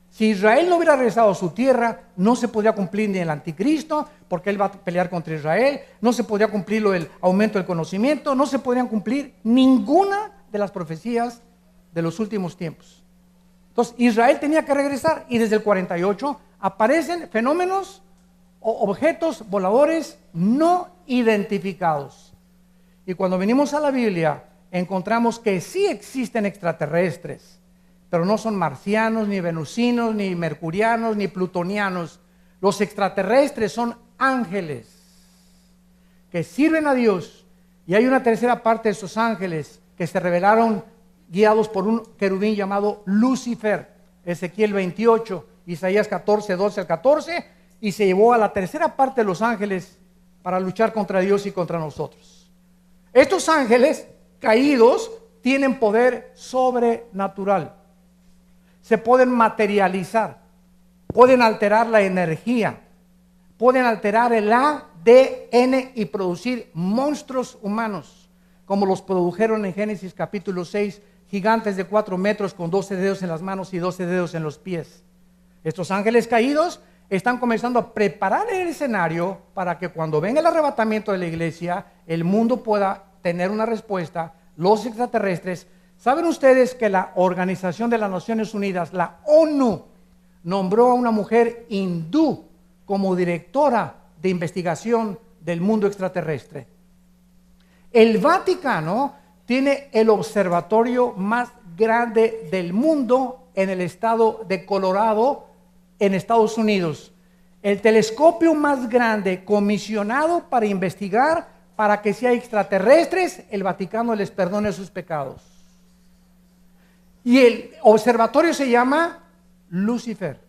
Si Israel no hubiera regresado a su tierra, no se podría cumplir ni el anticristo, porque él va a pelear contra Israel, no se podría cumplir el aumento del conocimiento, no se podrían cumplir ninguna de las profecías de los últimos tiempos. Entonces Israel tenía que regresar y desde el 48 aparecen fenómenos o objetos voladores no identificados. Y cuando venimos a la Biblia encontramos que sí existen extraterrestres, pero no son marcianos, ni venusinos, ni mercurianos, ni plutonianos. Los extraterrestres son ángeles que sirven a Dios, y hay una tercera parte de esos ángeles que se revelaron guiados por un querubín llamado Lucifer. Ezequiel 28, Isaías 14, 12 al 14, y se llevó a la tercera parte de los ángeles para luchar contra Dios y contra nosotros. Estos ángeles caídos tienen poder sobrenatural. Se pueden materializar, pueden alterar la energía, pueden alterar el ADN y producir monstruos humanos, como los produjeron en Génesis capítulo 6, gigantes de 4 metros con 12 dedos en las manos y 12 dedos en los pies. Estos ángeles caídos están comenzando a preparar el escenario para que cuando venga el arrebatamiento de la iglesia, el mundo pueda tener una respuesta. Los extraterrestres. ¿Saben ustedes que la Organización de las Naciones Unidas, la ONU, nombró a una mujer hindú como directora de investigación del mundo extraterrestre? El Vaticano tiene el observatorio más grande del mundo en el estado de Colorado, en Estados Unidos. El telescopio más grande comisionado para investigar para que si hay extraterrestres, el Vaticano les perdone sus pecados. Y el observatorio se llama Lucifer.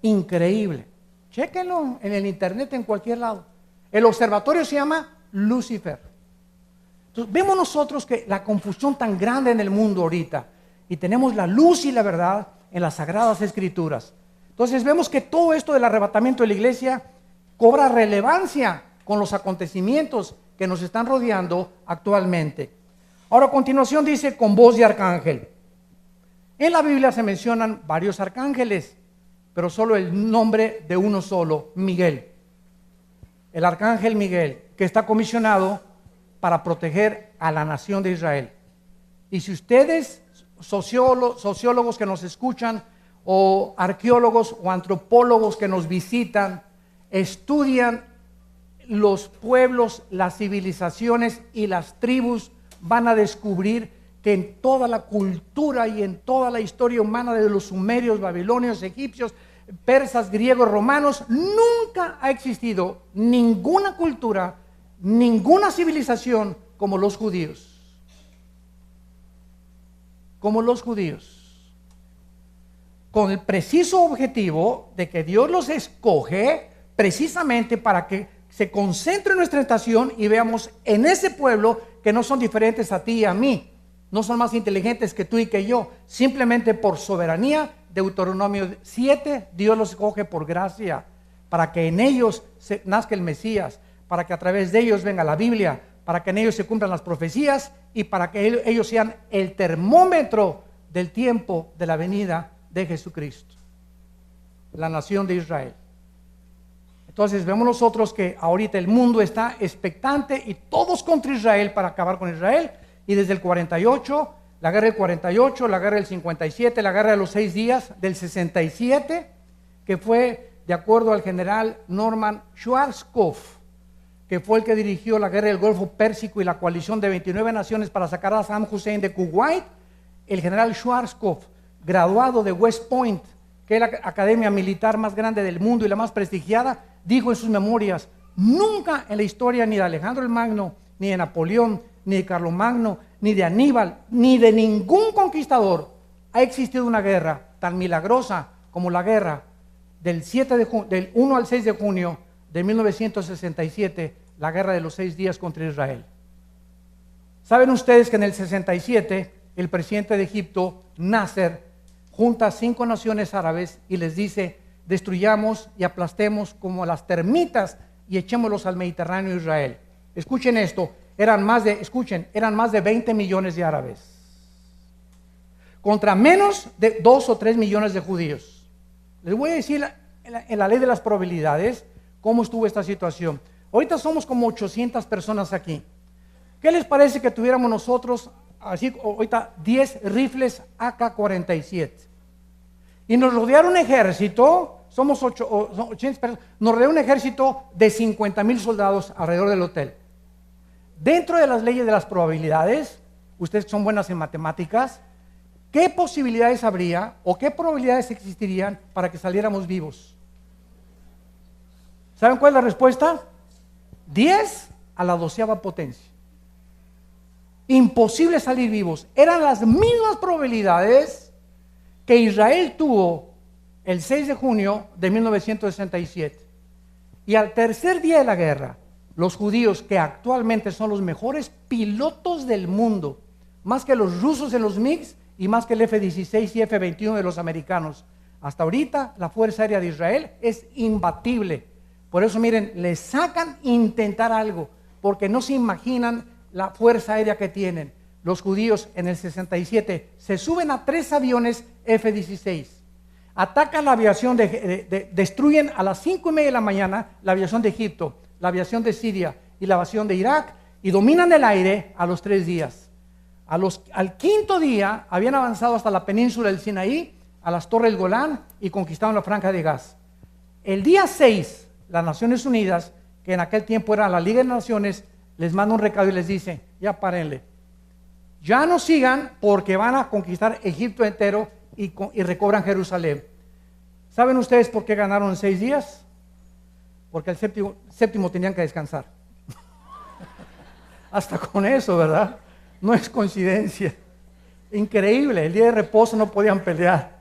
Increíble. Chéquenlo en el internet, en cualquier lado. El observatorio se llama Lucifer. Entonces, vemos nosotros que la confusión tan grande en el mundo ahorita, y tenemos la luz y la verdad en las Sagradas Escrituras. Entonces vemos que todo esto del arrebatamiento de la iglesia cobra relevancia con los acontecimientos que nos están rodeando actualmente. Ahora a continuación dice con voz de arcángel. En la Biblia se mencionan varios arcángeles, pero solo el nombre de uno solo, Miguel. El arcángel Miguel, que está comisionado para proteger a la nación de Israel. Y si ustedes, sociólogos que nos escuchan, o arqueólogos o antropólogos que nos visitan, estudian los pueblos, las civilizaciones y las tribus, van a descubrir que en toda la cultura y en toda la historia humana de los sumerios, babilonios, egipcios, persas, griegos, romanos, nunca ha existido ninguna cultura, ninguna civilización como los judíos. Como los judíos. Con el preciso objetivo de que Dios los escoge precisamente para que se concentre nuestra atención y veamos en ese pueblo que no son diferentes a ti y a mí. No son más inteligentes que tú y que yo. Simplemente por soberanía, Deuteronomio 7, Dios los escoge por gracia, para que en ellos nazca el Mesías, para que a través de ellos venga la Biblia, para que en ellos se cumplan las profecías y para que ellos sean el termómetro del tiempo de la venida de Jesucristo, la nación de Israel. Entonces vemos nosotros que ahorita el mundo está expectante y todos contra Israel para acabar con Israel. Y desde el 48, la guerra del 48, la guerra del 57, la guerra de los 6 días, del 67, que fue de acuerdo al general Norman Schwarzkopf, que fue el que dirigió la guerra del Golfo Pérsico y la coalición de 29 naciones para sacar a Saddam Hussein de Kuwait. El general Schwarzkopf, graduado de West Point, que es la academia militar más grande del mundo y la más prestigiada, dijo en sus memorias: nunca en la historia ni de Alejandro el Magno, ni de Napoleón, ni de Carlomagno, ni de Aníbal, ni de ningún conquistador ha existido una guerra tan milagrosa como la guerra del 1 al 6 de junio de 1967, la guerra de los 6 días contra Israel. ¿Saben ustedes que en el 67 el presidente de Egipto, Nasser, junta a 5 naciones árabes y les dice: destruyamos y aplastemos como las termitas y echémoslos al Mediterráneo, Israel? Escuchen esto, eran más de 20 millones de árabes contra menos de 2 o 3 millones de judíos. Les voy a decir en la ley de las probabilidades cómo estuvo esta situación. Ahorita somos como 800 personas aquí. ¿Qué les parece que tuviéramos nosotros así ahorita 10 rifles AK-47? Y nos rodea un ejército, somos 800 personas, nos rodea un ejército de 50,000 soldados alrededor del hotel. Dentro de las leyes de las probabilidades, ustedes que son buenas en matemáticas, ¿qué posibilidades habría o qué probabilidades existirían para que saliéramos vivos? ¿Saben cuál es la respuesta? 10 a la 12ª potencia. Imposible salir vivos. Eran las mismas probabilidades que Israel tuvo el 6 de junio de 1967. Y al tercer día de la guerra, los judíos, que actualmente son los mejores pilotos del mundo, más que los rusos en los MiGs y más que el F-16 y F-21 de los americanos, hasta ahorita la Fuerza Aérea de Israel es imbatible. Por eso miren, le sacan intentar algo, porque no se imaginan la fuerza aérea que tienen. Los judíos en el 67 se suben a 3 aviones F-16, atacan la aviación, destruyen a las 5:30 de la mañana la aviación de Egipto, la aviación de Siria y la aviación de Irak, y dominan el aire a los 3 días. Al 5.º día habían avanzado hasta la península del Sinaí, a las Torres del Golán, y conquistaron la Franja de Gaza. El día 6, las Naciones Unidas, que en aquel tiempo era la Liga de Naciones, les manda un recado y les dice: ya párenle, ya no sigan porque van a conquistar Egipto entero y recobran Jerusalén. ¿Saben ustedes por qué ganaron en 6 días? Porque el séptimo tenían que descansar. Hasta con eso, ¿verdad? No es coincidencia. Increíble, el día de reposo no podían pelear.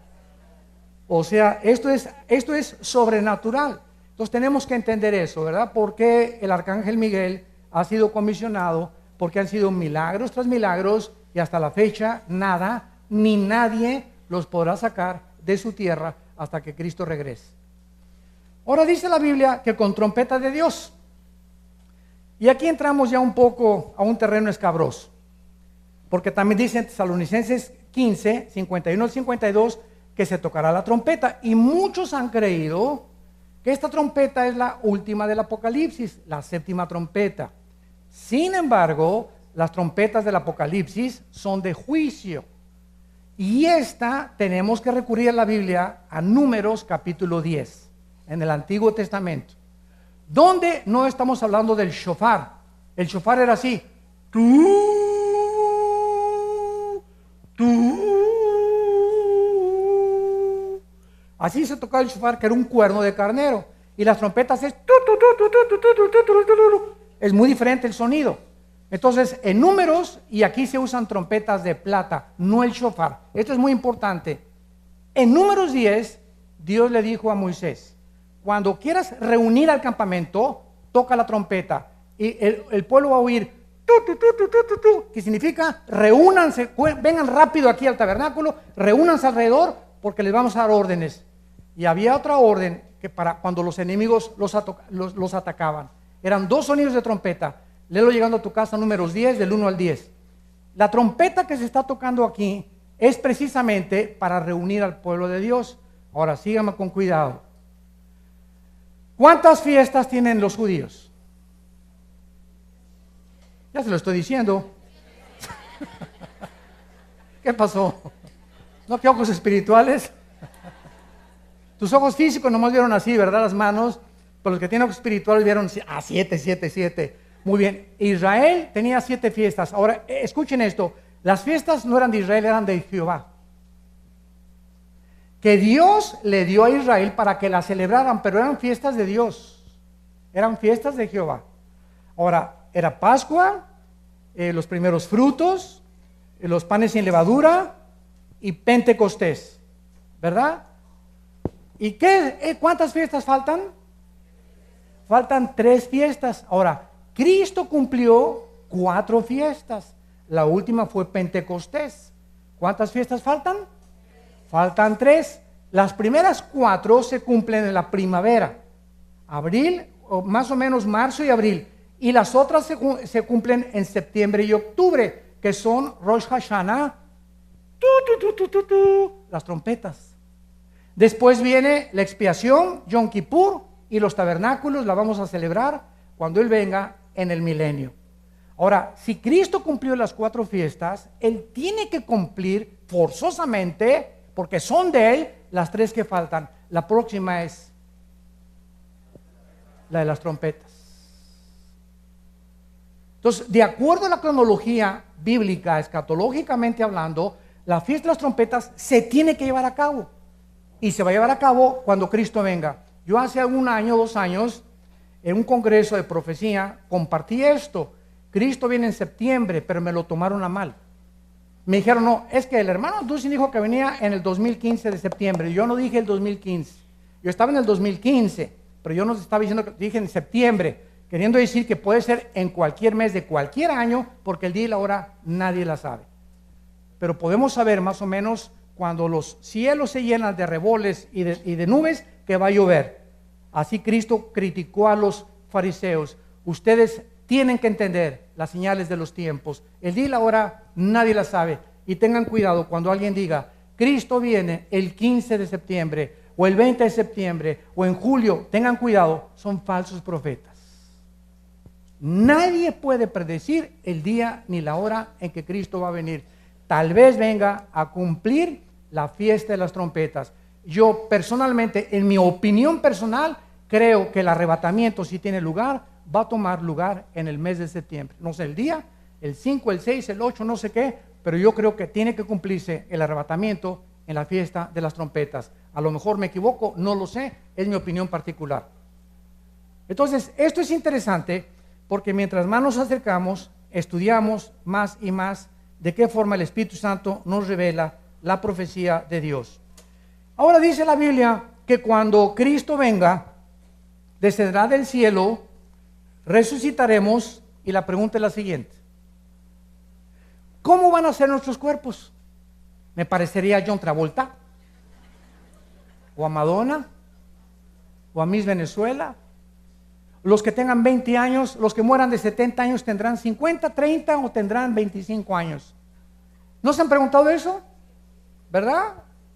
O sea, esto es sobrenatural. Entonces tenemos que entender eso, ¿verdad? Porque el arcángel Miguel ha sido comisionado, porque han sido milagros tras milagros, y hasta la fecha nada ni nadie los podrá sacar de su tierra hasta que Cristo regrese. Ahora dice la Biblia que con trompeta de Dios. Y aquí entramos ya un poco a un terreno escabroso, porque también dice en Tesalonicenses 15, 51 al 52, que se tocará la trompeta, y muchos han creído que esta trompeta es la última del Apocalipsis, la 7ª trompeta. Sin embargo, las trompetas del Apocalipsis son de juicio, y esta tenemos que recurrir a la Biblia, a Números capítulo 10, en el Antiguo Testamento, donde no estamos hablando del shofar. El shofar era así, Así se tocaba el shofar, que era un cuerno de carnero. Y las trompetas es... Es muy diferente el sonido. Entonces, en Números, y aquí se usan trompetas de plata, no el shofar. Esto es muy importante. En Números 10, Dios le dijo a Moisés, cuando quieras reunir al campamento, toca la trompeta. Y el pueblo va a oír, que significa, reúnanse, vengan rápido aquí al tabernáculo, reúnanse alrededor, porque les vamos a dar órdenes. Y había otra orden que para cuando los enemigos los atacaban. Eran 2 sonidos de trompeta. Léelo llegando a tu casa, Números 10, del 1 al 10. La trompeta que se está tocando aquí es precisamente para reunir al pueblo de Dios. Ahora, síganme con cuidado. ¿Cuántas fiestas tienen los judíos? Ya se lo estoy diciendo. ¿Qué pasó? ¿No que ojos espirituales? Tus ojos físicos nomás vieron así, ¿verdad? Las manos. Pero los que tienen ojos espirituales vieron 7, 7, 7. Muy bien. Israel tenía 7 fiestas. Ahora, escuchen esto. Las fiestas no eran de Israel, eran de Jehová. Que Dios le dio a Israel para que las celebraran, pero eran fiestas de Dios. Eran fiestas de Jehová. Ahora, era Pascua, los primeros frutos, los panes sin levadura y Pentecostés, ¿verdad? ¿Y cuántas fiestas faltan? Faltan 3 fiestas. Ahora, Cristo cumplió 4 fiestas. La última fue Pentecostés. ¿Cuántas fiestas faltan? Faltan 3. Las primeras 4 se cumplen en la primavera, abril, o más o menos marzo y abril. Y las otras se cumplen en septiembre y octubre, que son Rosh Hashanah, las trompetas. Después viene la expiación, Yom Kippur, y los tabernáculos la vamos a celebrar cuando Él venga en el milenio. Ahora, si Cristo cumplió las 4 fiestas, Él tiene que cumplir forzosamente, porque son de Él, las 3 que faltan. La próxima es la de las trompetas. Entonces, de acuerdo a la cronología bíblica, escatológicamente hablando, la fiesta de las trompetas se tiene que llevar a cabo. Y se va a llevar a cabo cuando Cristo venga. Yo hace 1 año, 2 años, en un congreso de profecía, compartí esto. Cristo viene en septiembre, pero me lo tomaron a mal. Me dijeron, no, es que el hermano Dussin dijo que venía en el 2015 de septiembre. Yo no dije el 2015. Yo estaba en el 2015, pero yo no estaba diciendo que dije en septiembre, queriendo decir que puede ser en cualquier mes de cualquier año, porque el día y la hora nadie la sabe. Pero podemos saber más o menos cuando los cielos se llenan de reboles y de nubes, que va a llover. Así Cristo criticó a los fariseos. Ustedes tienen que entender las señales de los tiempos. El día y la hora nadie la sabe. Y tengan cuidado cuando alguien diga, Cristo viene el 15 de septiembre, o el 20 de septiembre, o en julio. Tengan cuidado, son falsos profetas. Nadie puede predecir el día ni la hora en que Cristo va a venir. Tal vez venga a cumplir la fiesta de las trompetas. Yo personalmente, en mi opinión personal, creo que el arrebatamiento, si tiene lugar, va a tomar lugar en el mes de septiembre. No sé el día, el 5, el 6, el 8, no sé qué, pero yo creo que tiene que cumplirse el arrebatamiento en la fiesta de las trompetas. A lo mejor me equivoco, no lo sé, es mi opinión particular. Entonces, esto es interesante porque mientras más nos acercamos, estudiamos más y más de qué forma el Espíritu Santo nos revela la profecía de Dios. Ahora dice la Biblia que cuando Cristo venga, descenderá del cielo, resucitaremos, y la pregunta es la siguiente: ¿cómo van a ser nuestros cuerpos? ¿Me parecería a John Travolta? ¿O a Madonna? ¿O a Miss Venezuela? Los que tengan 20 años, los que mueran de 70 años tendrán 50, 30 o tendrán 25 años. ¿No se han preguntado eso? ¿Verdad?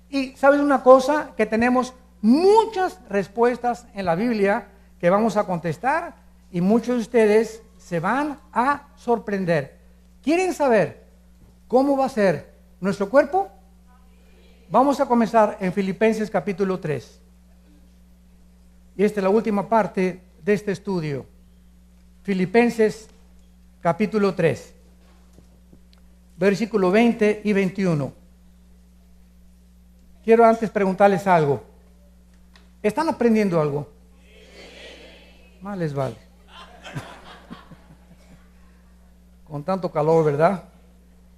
Y ¿sabes una cosa? Que tenemos muchas respuestas en la Biblia que vamos a contestar y muchos de ustedes se van a sorprender. ¿Quieren saber cómo va a ser nuestro cuerpo? Vamos a comenzar en Filipenses capítulo 3. Y esta es la última parte de este estudio. Filipenses capítulo 3, versículo 20 y 21. Quiero antes preguntarles algo. ¿Están aprendiendo algo? Más les vale. Con tanto calor, ¿verdad?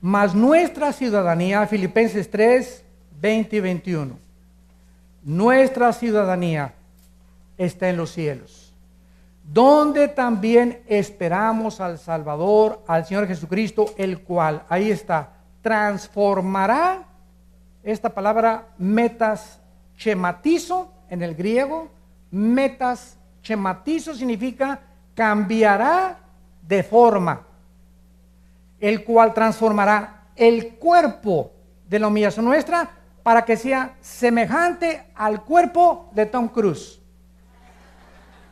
Mas nuestra ciudadanía, Filipenses 3, 20 y 21. Nuestra ciudadanía está en los cielos, donde también esperamos al Salvador, al Señor Jesucristo, el cual, ahí está, transformará, esta palabra metaschematizo en el griego, metaschematizo significa cambiará de forma, el cual transformará el cuerpo de la humillación nuestra para que sea semejante al cuerpo de Tom Cruise.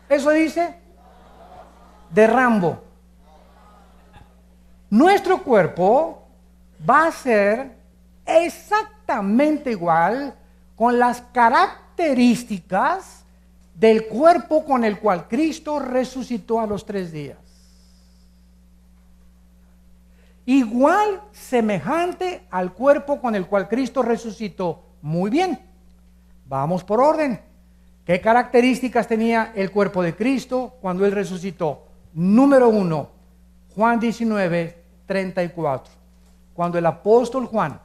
Eso dice de Rambo. Nuestro cuerpo va a ser exactamente igual con las características del cuerpo con el cual Cristo resucitó a los 3 días. Igual, semejante al cuerpo con el cual Cristo resucitó. Muy bien, vamos por orden. ¿Qué características tenía el cuerpo de Cristo cuando Él resucitó? Número 1, Juan 19, 34. Cuando el apóstol Juan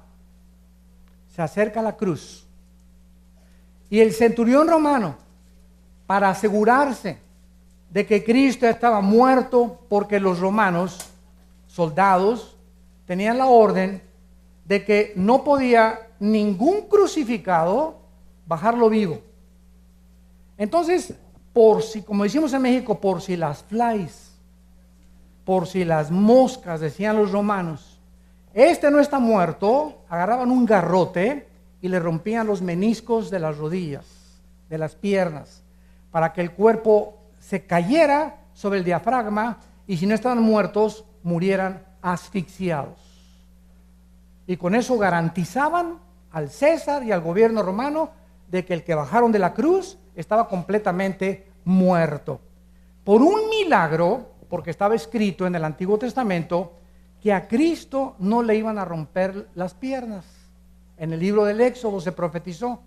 se acerca a la cruz y el centurión romano, para asegurarse de que Cristo estaba muerto, porque los romanos, soldados, tenían la orden de que no podía ningún crucificado bajarlo vivo. Entonces, por si, como decimos en México, por si las flies, por si las moscas, decían los romanos, este no está muerto, agarraban un garrote y le rompían los meniscos de las rodillas, de las piernas, para que el cuerpo se cayera sobre el diafragma y si no estaban muertos, murieran asfixiados. Y con eso garantizaban al César y al gobierno romano de que el que bajaron de la cruz estaba completamente muerto. Por un milagro, porque estaba escrito en el Antiguo Testamento que a Cristo no le iban a romper las piernas. En el libro del Éxodo se profetizó.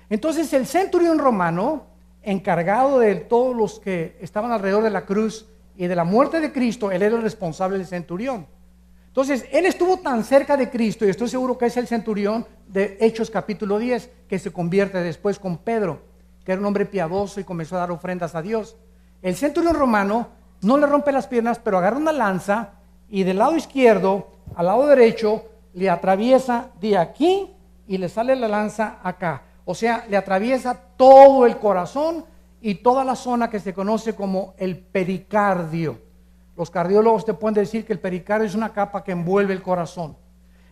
Entonces el centurión romano, encargado de todos los que estaban alrededor de la cruz y de la muerte de Cristo, él era el responsable del centurión. Entonces él estuvo tan cerca de Cristo, y estoy seguro que es el centurión de Hechos capítulo 10, que se convierte después con Pedro, que era un hombre piadoso y comenzó a dar ofrendas a Dios. El centurión romano no le rompe las piernas, pero agarra una lanza y del lado izquierdo al lado derecho le atraviesa de aquí y le sale la lanza acá. O sea, le atraviesa todo el corazón y toda la zona que se conoce como el pericardio. Los cardiólogos te pueden decir que el pericardio es una capa que envuelve el corazón.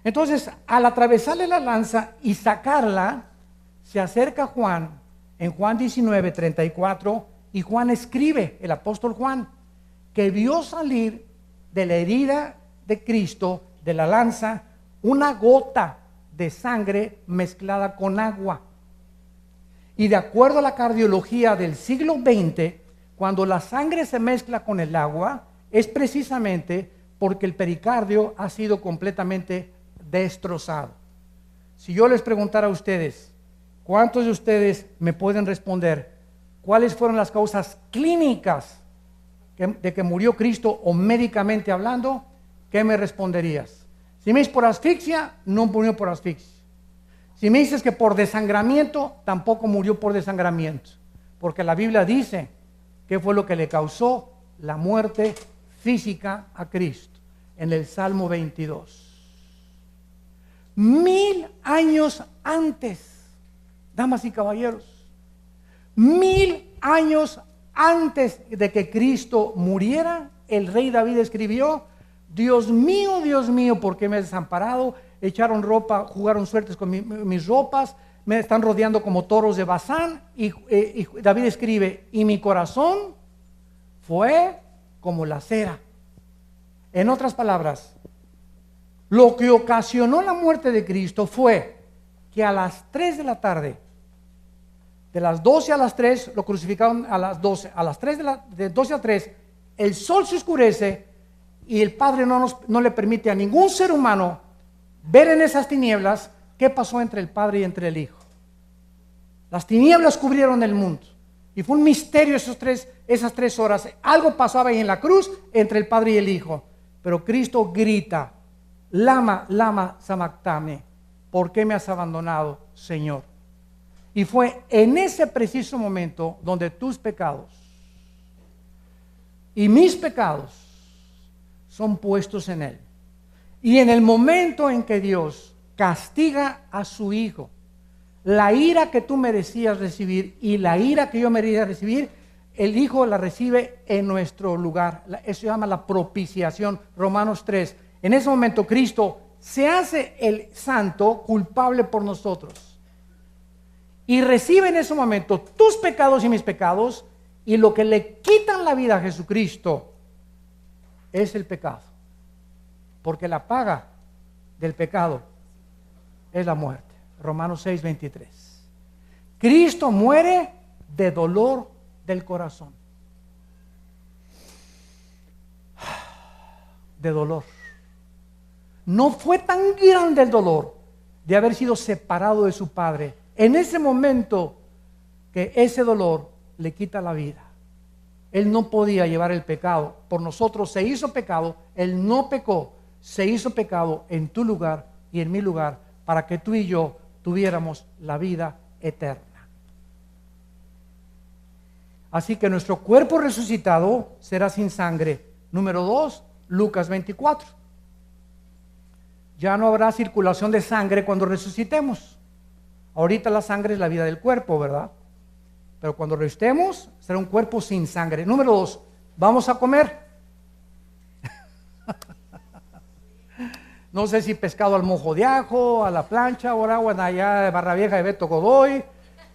Entonces, al atravesarle la lanza y sacarla, se acerca Juan, en Juan 19, 34, y Juan escribe, el apóstol Juan, que vio salir de la herida de Cristo, de la lanza, una gota de sangre mezclada con agua. Y de acuerdo a la cardiología del siglo XX, cuando la sangre se mezcla con el agua, es precisamente porque el pericardio ha sido completamente destrozado. Si yo les preguntara a ustedes, ¿cuántos de ustedes me pueden responder cuáles fueron las causas clínicas de que murió Cristo o médicamente hablando? ¿Qué me responderías? Si me dices por asfixia, no murió por asfixia. Si me dices que por desangramiento, tampoco murió por desangramiento, porque la Biblia dice qué fue lo que le causó la muerte física a Cristo en el Salmo 22. 1000 años antes, damas y caballeros, 1000 años antes de que Cristo muriera, el rey David escribió: Dios mío, ¿por qué me has desamparado? Echaron ropa, jugaron suertes con mis ropas, me están rodeando como toros de Bazán. Y David escribe: y mi corazón fue como la cera. En otras palabras, lo que ocasionó la muerte de Cristo fue que a las 3 de la tarde, de las 12 a las 3, lo crucificaron a las 12, a las 3 de 12 a 3, el sol se oscurece y el Padre no le permite a ningún ser humano ver en esas tinieblas qué pasó entre el Padre y entre el Hijo. Las tinieblas cubrieron el mundo. Y fue un misterio esas 3 horas. Algo pasaba ahí en la cruz entre el Padre y el Hijo. Pero Cristo grita, Lama, lama sabactame, ¿por qué me has abandonado, Señor? Y fue en ese preciso momento donde tus pecados y mis pecados son puestos en Él. Y en el momento en que Dios castiga a su Hijo, la ira que tú merecías recibir y la ira que yo merecía recibir, el Hijo la recibe en nuestro lugar. Eso se llama la propiciación, Romanos 3. En ese momento Cristo se hace el santo culpable por nosotros. Y recibe en ese momento tus pecados y mis pecados, y lo que le quitan la vida a Jesucristo es el pecado. Porque la paga del pecado es la muerte. Romanos 6:23. Cristo muere de dolor del corazón. De dolor. No fue tan grande el dolor de haber sido separado de su Padre. En ese momento que ese dolor le quita la vida. Él no podía llevar el pecado. Por nosotros se hizo pecado. Él no pecó. Se hizo pecado en tu lugar y en mi lugar para que tú y yo tuviéramos la vida eterna. Así que nuestro cuerpo resucitado será sin sangre. Número 2, Lucas 24. Ya no habrá circulación de sangre cuando resucitemos. Ahorita la sangre es la vida del cuerpo, ¿verdad? Pero cuando resucitemos será un cuerpo sin sangre. Número 2, vamos a comer. No sé si pescado al mojo de ajo, a la plancha, o agua allá de Barra Vieja de Beto Godoy,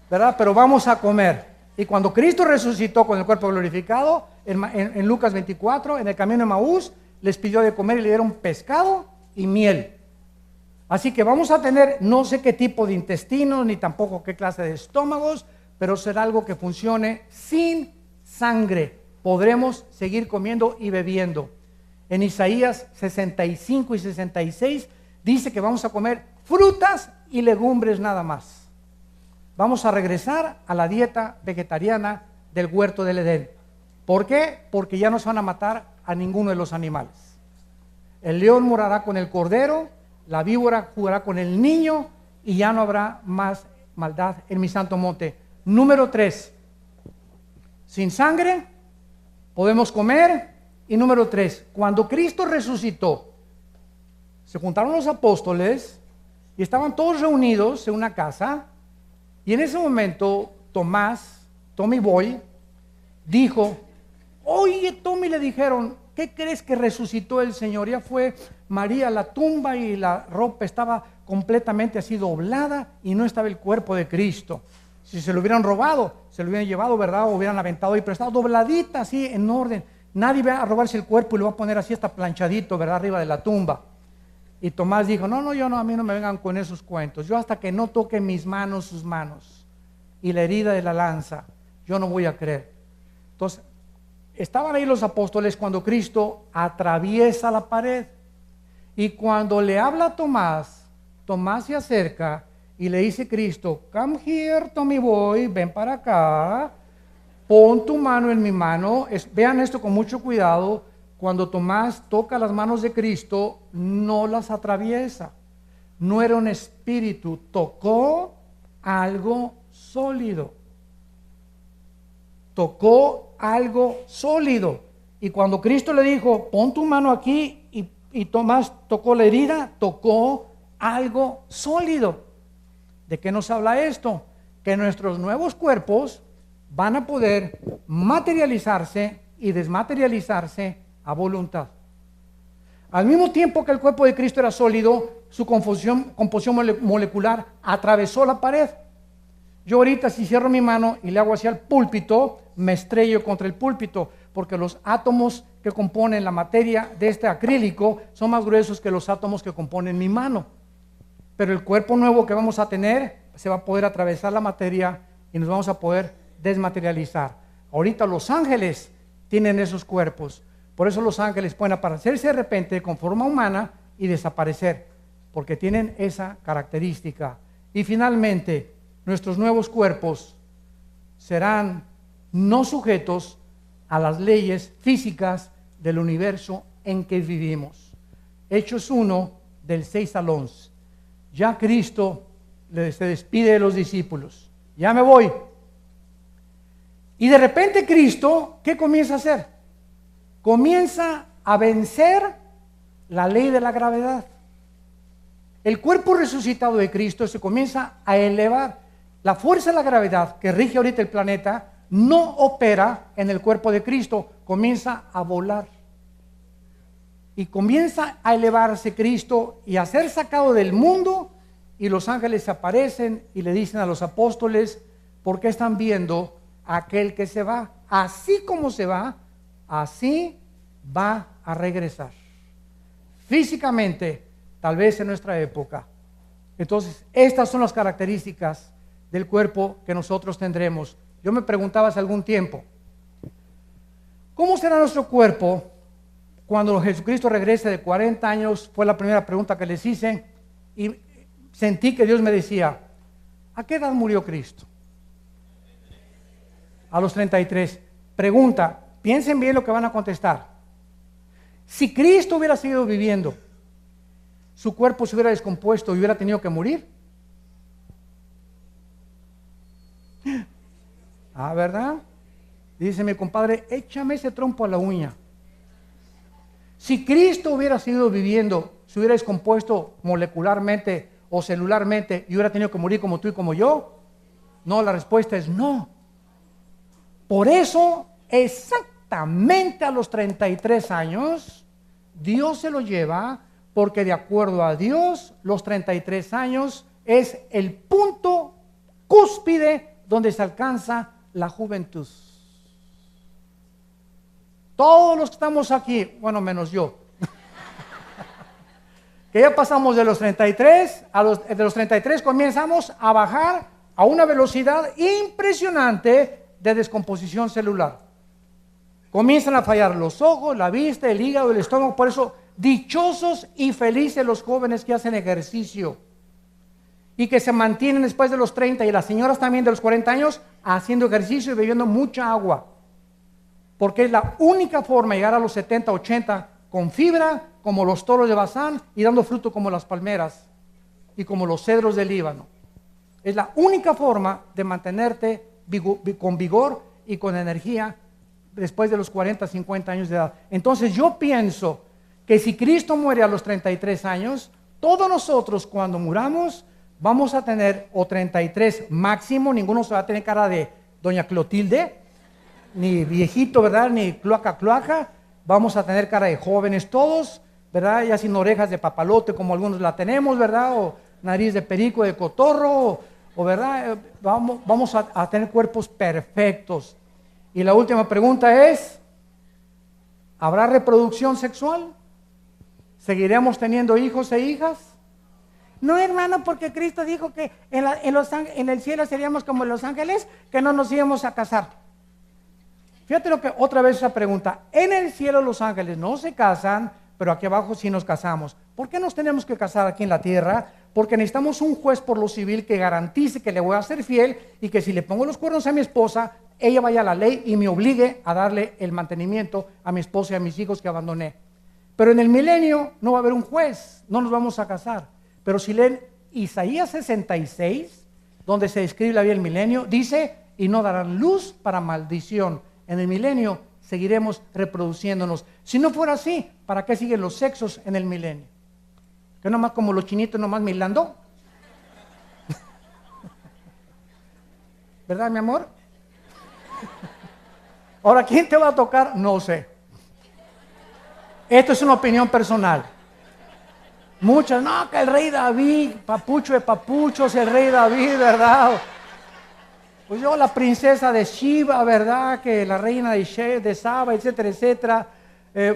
¿verdad? Pero vamos a comer. Y cuando Cristo resucitó con el cuerpo glorificado, en Lucas 24, en el camino de Emaús, les pidió de comer y le dieron pescado y miel. Así que vamos a tener no sé qué tipo de intestinos, ni tampoco qué clase de estómagos, pero será algo que funcione sin sangre. Podremos seguir comiendo y bebiendo. En Isaías 65 y 66 dice que vamos a comer frutas y legumbres nada más. Vamos a regresar a la dieta vegetariana del huerto del Edén. ¿Por qué? Porque ya no se van a matar a ninguno de los animales. El león morará con el cordero, la víbora jugará con el niño y ya no habrá más maldad en mi santo monte. Número 3, sin sangre podemos comer. Y número 3, cuando Cristo resucitó, se juntaron los apóstoles y estaban todos reunidos en una casa. Y en ese momento Tommy Boy, dijo, oye Tommy, le dijeron, ¿qué crees que resucitó el Señor? Ya fue María a la tumba y la ropa estaba completamente así doblada y no estaba el cuerpo de Cristo. Si se lo hubieran robado, se lo hubieran llevado, ¿verdad? O hubieran aventado ahí, pero estaba dobladita así en orden. Nadie va a robarse el cuerpo y lo va a poner así hasta planchadito, ¿verdad? Arriba de la tumba. Y Tomás dijo, no, a mí no me vengan con esos cuentos. Yo hasta que no toque mis manos, sus manos, y la herida de la lanza, yo no voy a creer. Entonces, estaban ahí los apóstoles cuando Cristo atraviesa la pared. Y cuando le habla a Tomás, Tomás se acerca y le dice Cristo, come here, Tommy Boy, ven para acá. Pon tu mano en mi mano. Vean esto con mucho cuidado. Cuando Tomás toca las manos de Cristo, no las atraviesa. No era un espíritu, tocó algo sólido. Tocó algo sólido. Y cuando Cristo le dijo, pon tu mano aquí, y Tomás tocó la herida, tocó algo sólido. ¿De qué nos habla esto? Que nuestros nuevos cuerpos van a poder materializarse y desmaterializarse a voluntad. Al mismo tiempo que el cuerpo de Cristo era sólido, su composición molecular atravesó la pared. Yo ahorita si cierro mi mano y le hago hacia el púlpito, me estrello contra el púlpito, porque los átomos que componen la materia de este acrílico son más gruesos que los átomos que componen mi mano. Pero el cuerpo nuevo que vamos a tener se va a poder atravesar la materia y nos vamos a poder desmaterializar. Ahorita los ángeles tienen esos cuerpos. Por eso los ángeles pueden aparecerse de repente con forma humana y desaparecer, porque tienen esa característica. Y finalmente, nuestros nuevos cuerpos serán no sujetos a las leyes físicas del universo en que vivimos. Hechos 1, del 6 al 11. Ya Cristo se despide de los discípulos. Ya me voy. Y de repente Cristo, ¿qué comienza a hacer? Comienza a vencer la ley de la gravedad. El cuerpo resucitado de Cristo se comienza a elevar. La fuerza de la gravedad que rige ahorita el planeta no opera en el cuerpo de Cristo, comienza a volar. Y comienza a elevarse Cristo y a ser sacado del mundo, y los ángeles se aparecen y le dicen a los apóstoles, ¿por qué están viendo a aquel que se va? Así como se va, así va a regresar. Físicamente, tal vez en nuestra época. Entonces, estas son las características del cuerpo que nosotros tendremos. Yo me preguntaba hace algún tiempo, ¿cómo será nuestro cuerpo cuando Jesucristo regrese de 40 años? Fue la primera pregunta que les hice y sentí que Dios me decía, ¿a qué edad murió Cristo? A los 33. Pregunta, piensen bien lo que van a contestar. Si Cristo hubiera seguido viviendo, su cuerpo se hubiera descompuesto y hubiera tenido que morir. Ah, ¿verdad? Dice mi compadre, échame ese trompo a la uña. Si Cristo hubiera seguido viviendo, se hubiera descompuesto molecularmente o celularmente y hubiera tenido que morir como tú y como yo. No, la respuesta es no. Por eso, exactamente a los 33 años, Dios se lo lleva, porque de acuerdo a Dios, los 33 años es el punto cúspide donde se alcanza la juventud. Todos los que estamos aquí, bueno, menos yo, que ya pasamos de los 33, de los 33 comenzamos a bajar a una velocidad impresionante de descomposición celular. Comienzan a fallar los ojos, la vista, el hígado, el estómago. Por eso, dichosos y felices los jóvenes que hacen ejercicio y que se mantienen después de los 30, y las señoras también de los 40 años haciendo ejercicio y bebiendo mucha agua, porque es la única forma de llegar a los 70, 80 con fibra como los toros de Bazán y dando fruto como las palmeras y como los cedros del Líbano. Es la única forma de mantenerte con vigor y con energía después de los 40, 50 años de edad. Entonces yo pienso que si Cristo muere a los 33 años, todos nosotros cuando muramos vamos a tener o 33 máximo, ninguno se va a tener cara de doña Clotilde, ni viejito, ¿verdad? Ni cloaca, vamos a tener cara de jóvenes todos, ¿verdad? Ya sin orejas de papalote como algunos la tenemos, ¿verdad? O nariz de perico, de cotorro, o ¿verdad? Vamos a tener cuerpos perfectos. Y la última pregunta es, ¿habrá reproducción sexual? ¿Seguiremos teniendo hijos e hijas? No, hermano, porque Cristo dijo que en el cielo seríamos como los ángeles, que no nos íbamos a casar. Fíjate lo que otra vez esa pregunta. En el cielo los ángeles no se casan, pero aquí abajo sí nos casamos. ¿Por qué nos tenemos que casar aquí en la tierra? Porque necesitamos un juez por lo civil que garantice que le voy a ser fiel y que si le pongo los cuernos a mi esposa, ella vaya a la ley y me obligue a darle el mantenimiento a mi esposa y a mis hijos que abandoné. Pero en el milenio no va a haber un juez, no nos vamos a casar. Pero si leen Isaías 66, donde se describe la vida del milenio, dice, y no darán luz para maldición. En el milenio seguiremos reproduciéndonos. Si no fuera así, ¿para qué siguen los sexos en el milenio? Que nomás como los chinitos nomás milando. ¿Verdad, mi amor? Ahora, ¿quién te va a tocar? No sé. Esto es una opinión personal. Muchas, no, que el rey David, papucho de papuchos, el rey David, ¿verdad? Pues yo, la princesa de Shiva, ¿verdad? Que la reina de Saba, etcétera, etcétera.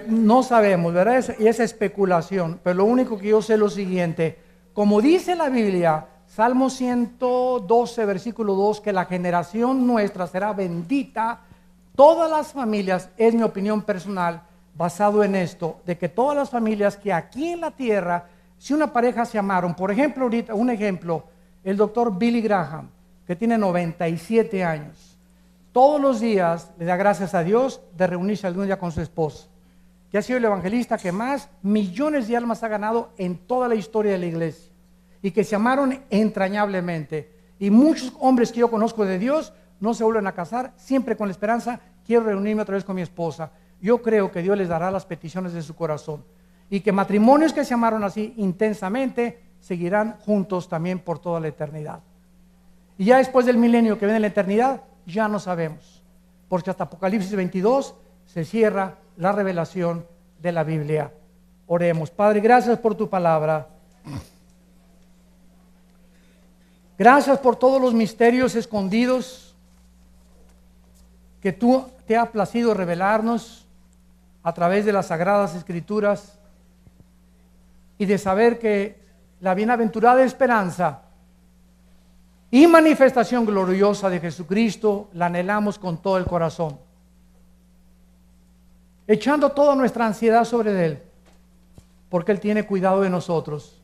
No sabemos, ¿verdad? Y esa especulación. Pero lo único que yo sé es lo siguiente. Como dice la Biblia, Salmo 112, versículo 2, que la generación nuestra será bendita. Todas las familias, es mi opinión personal, basado en esto, de que todas las familias que aquí en la tierra, si una pareja se amaron, por ejemplo, ahorita, un ejemplo, el doctor Billy Graham, que tiene 97 años. Todos los días le da gracias a Dios de reunirse algún día con su esposa, que ha sido el evangelista que más millones de almas ha ganado en toda la historia de la iglesia, y que se amaron entrañablemente. Y muchos hombres que yo conozco de Dios no se vuelven a casar, siempre con la esperanza, quiero reunirme otra vez con mi esposa. Yo creo que Dios les dará las peticiones de su corazón, y que matrimonios que se amaron así intensamente seguirán juntos también por toda la eternidad. Y ya después del milenio que viene la eternidad, ya no sabemos, porque hasta Apocalipsis 22 se cierra la revelación de la Biblia. Oremos. Padre, gracias por tu palabra. Gracias por todos los misterios escondidos que tú te has placido revelarnos a través de las Sagradas Escrituras, y de saber que la bienaventurada esperanza y manifestación gloriosa de Jesucristo la anhelamos con todo el corazón, echando toda nuestra ansiedad sobre Él, porque Él tiene cuidado de nosotros.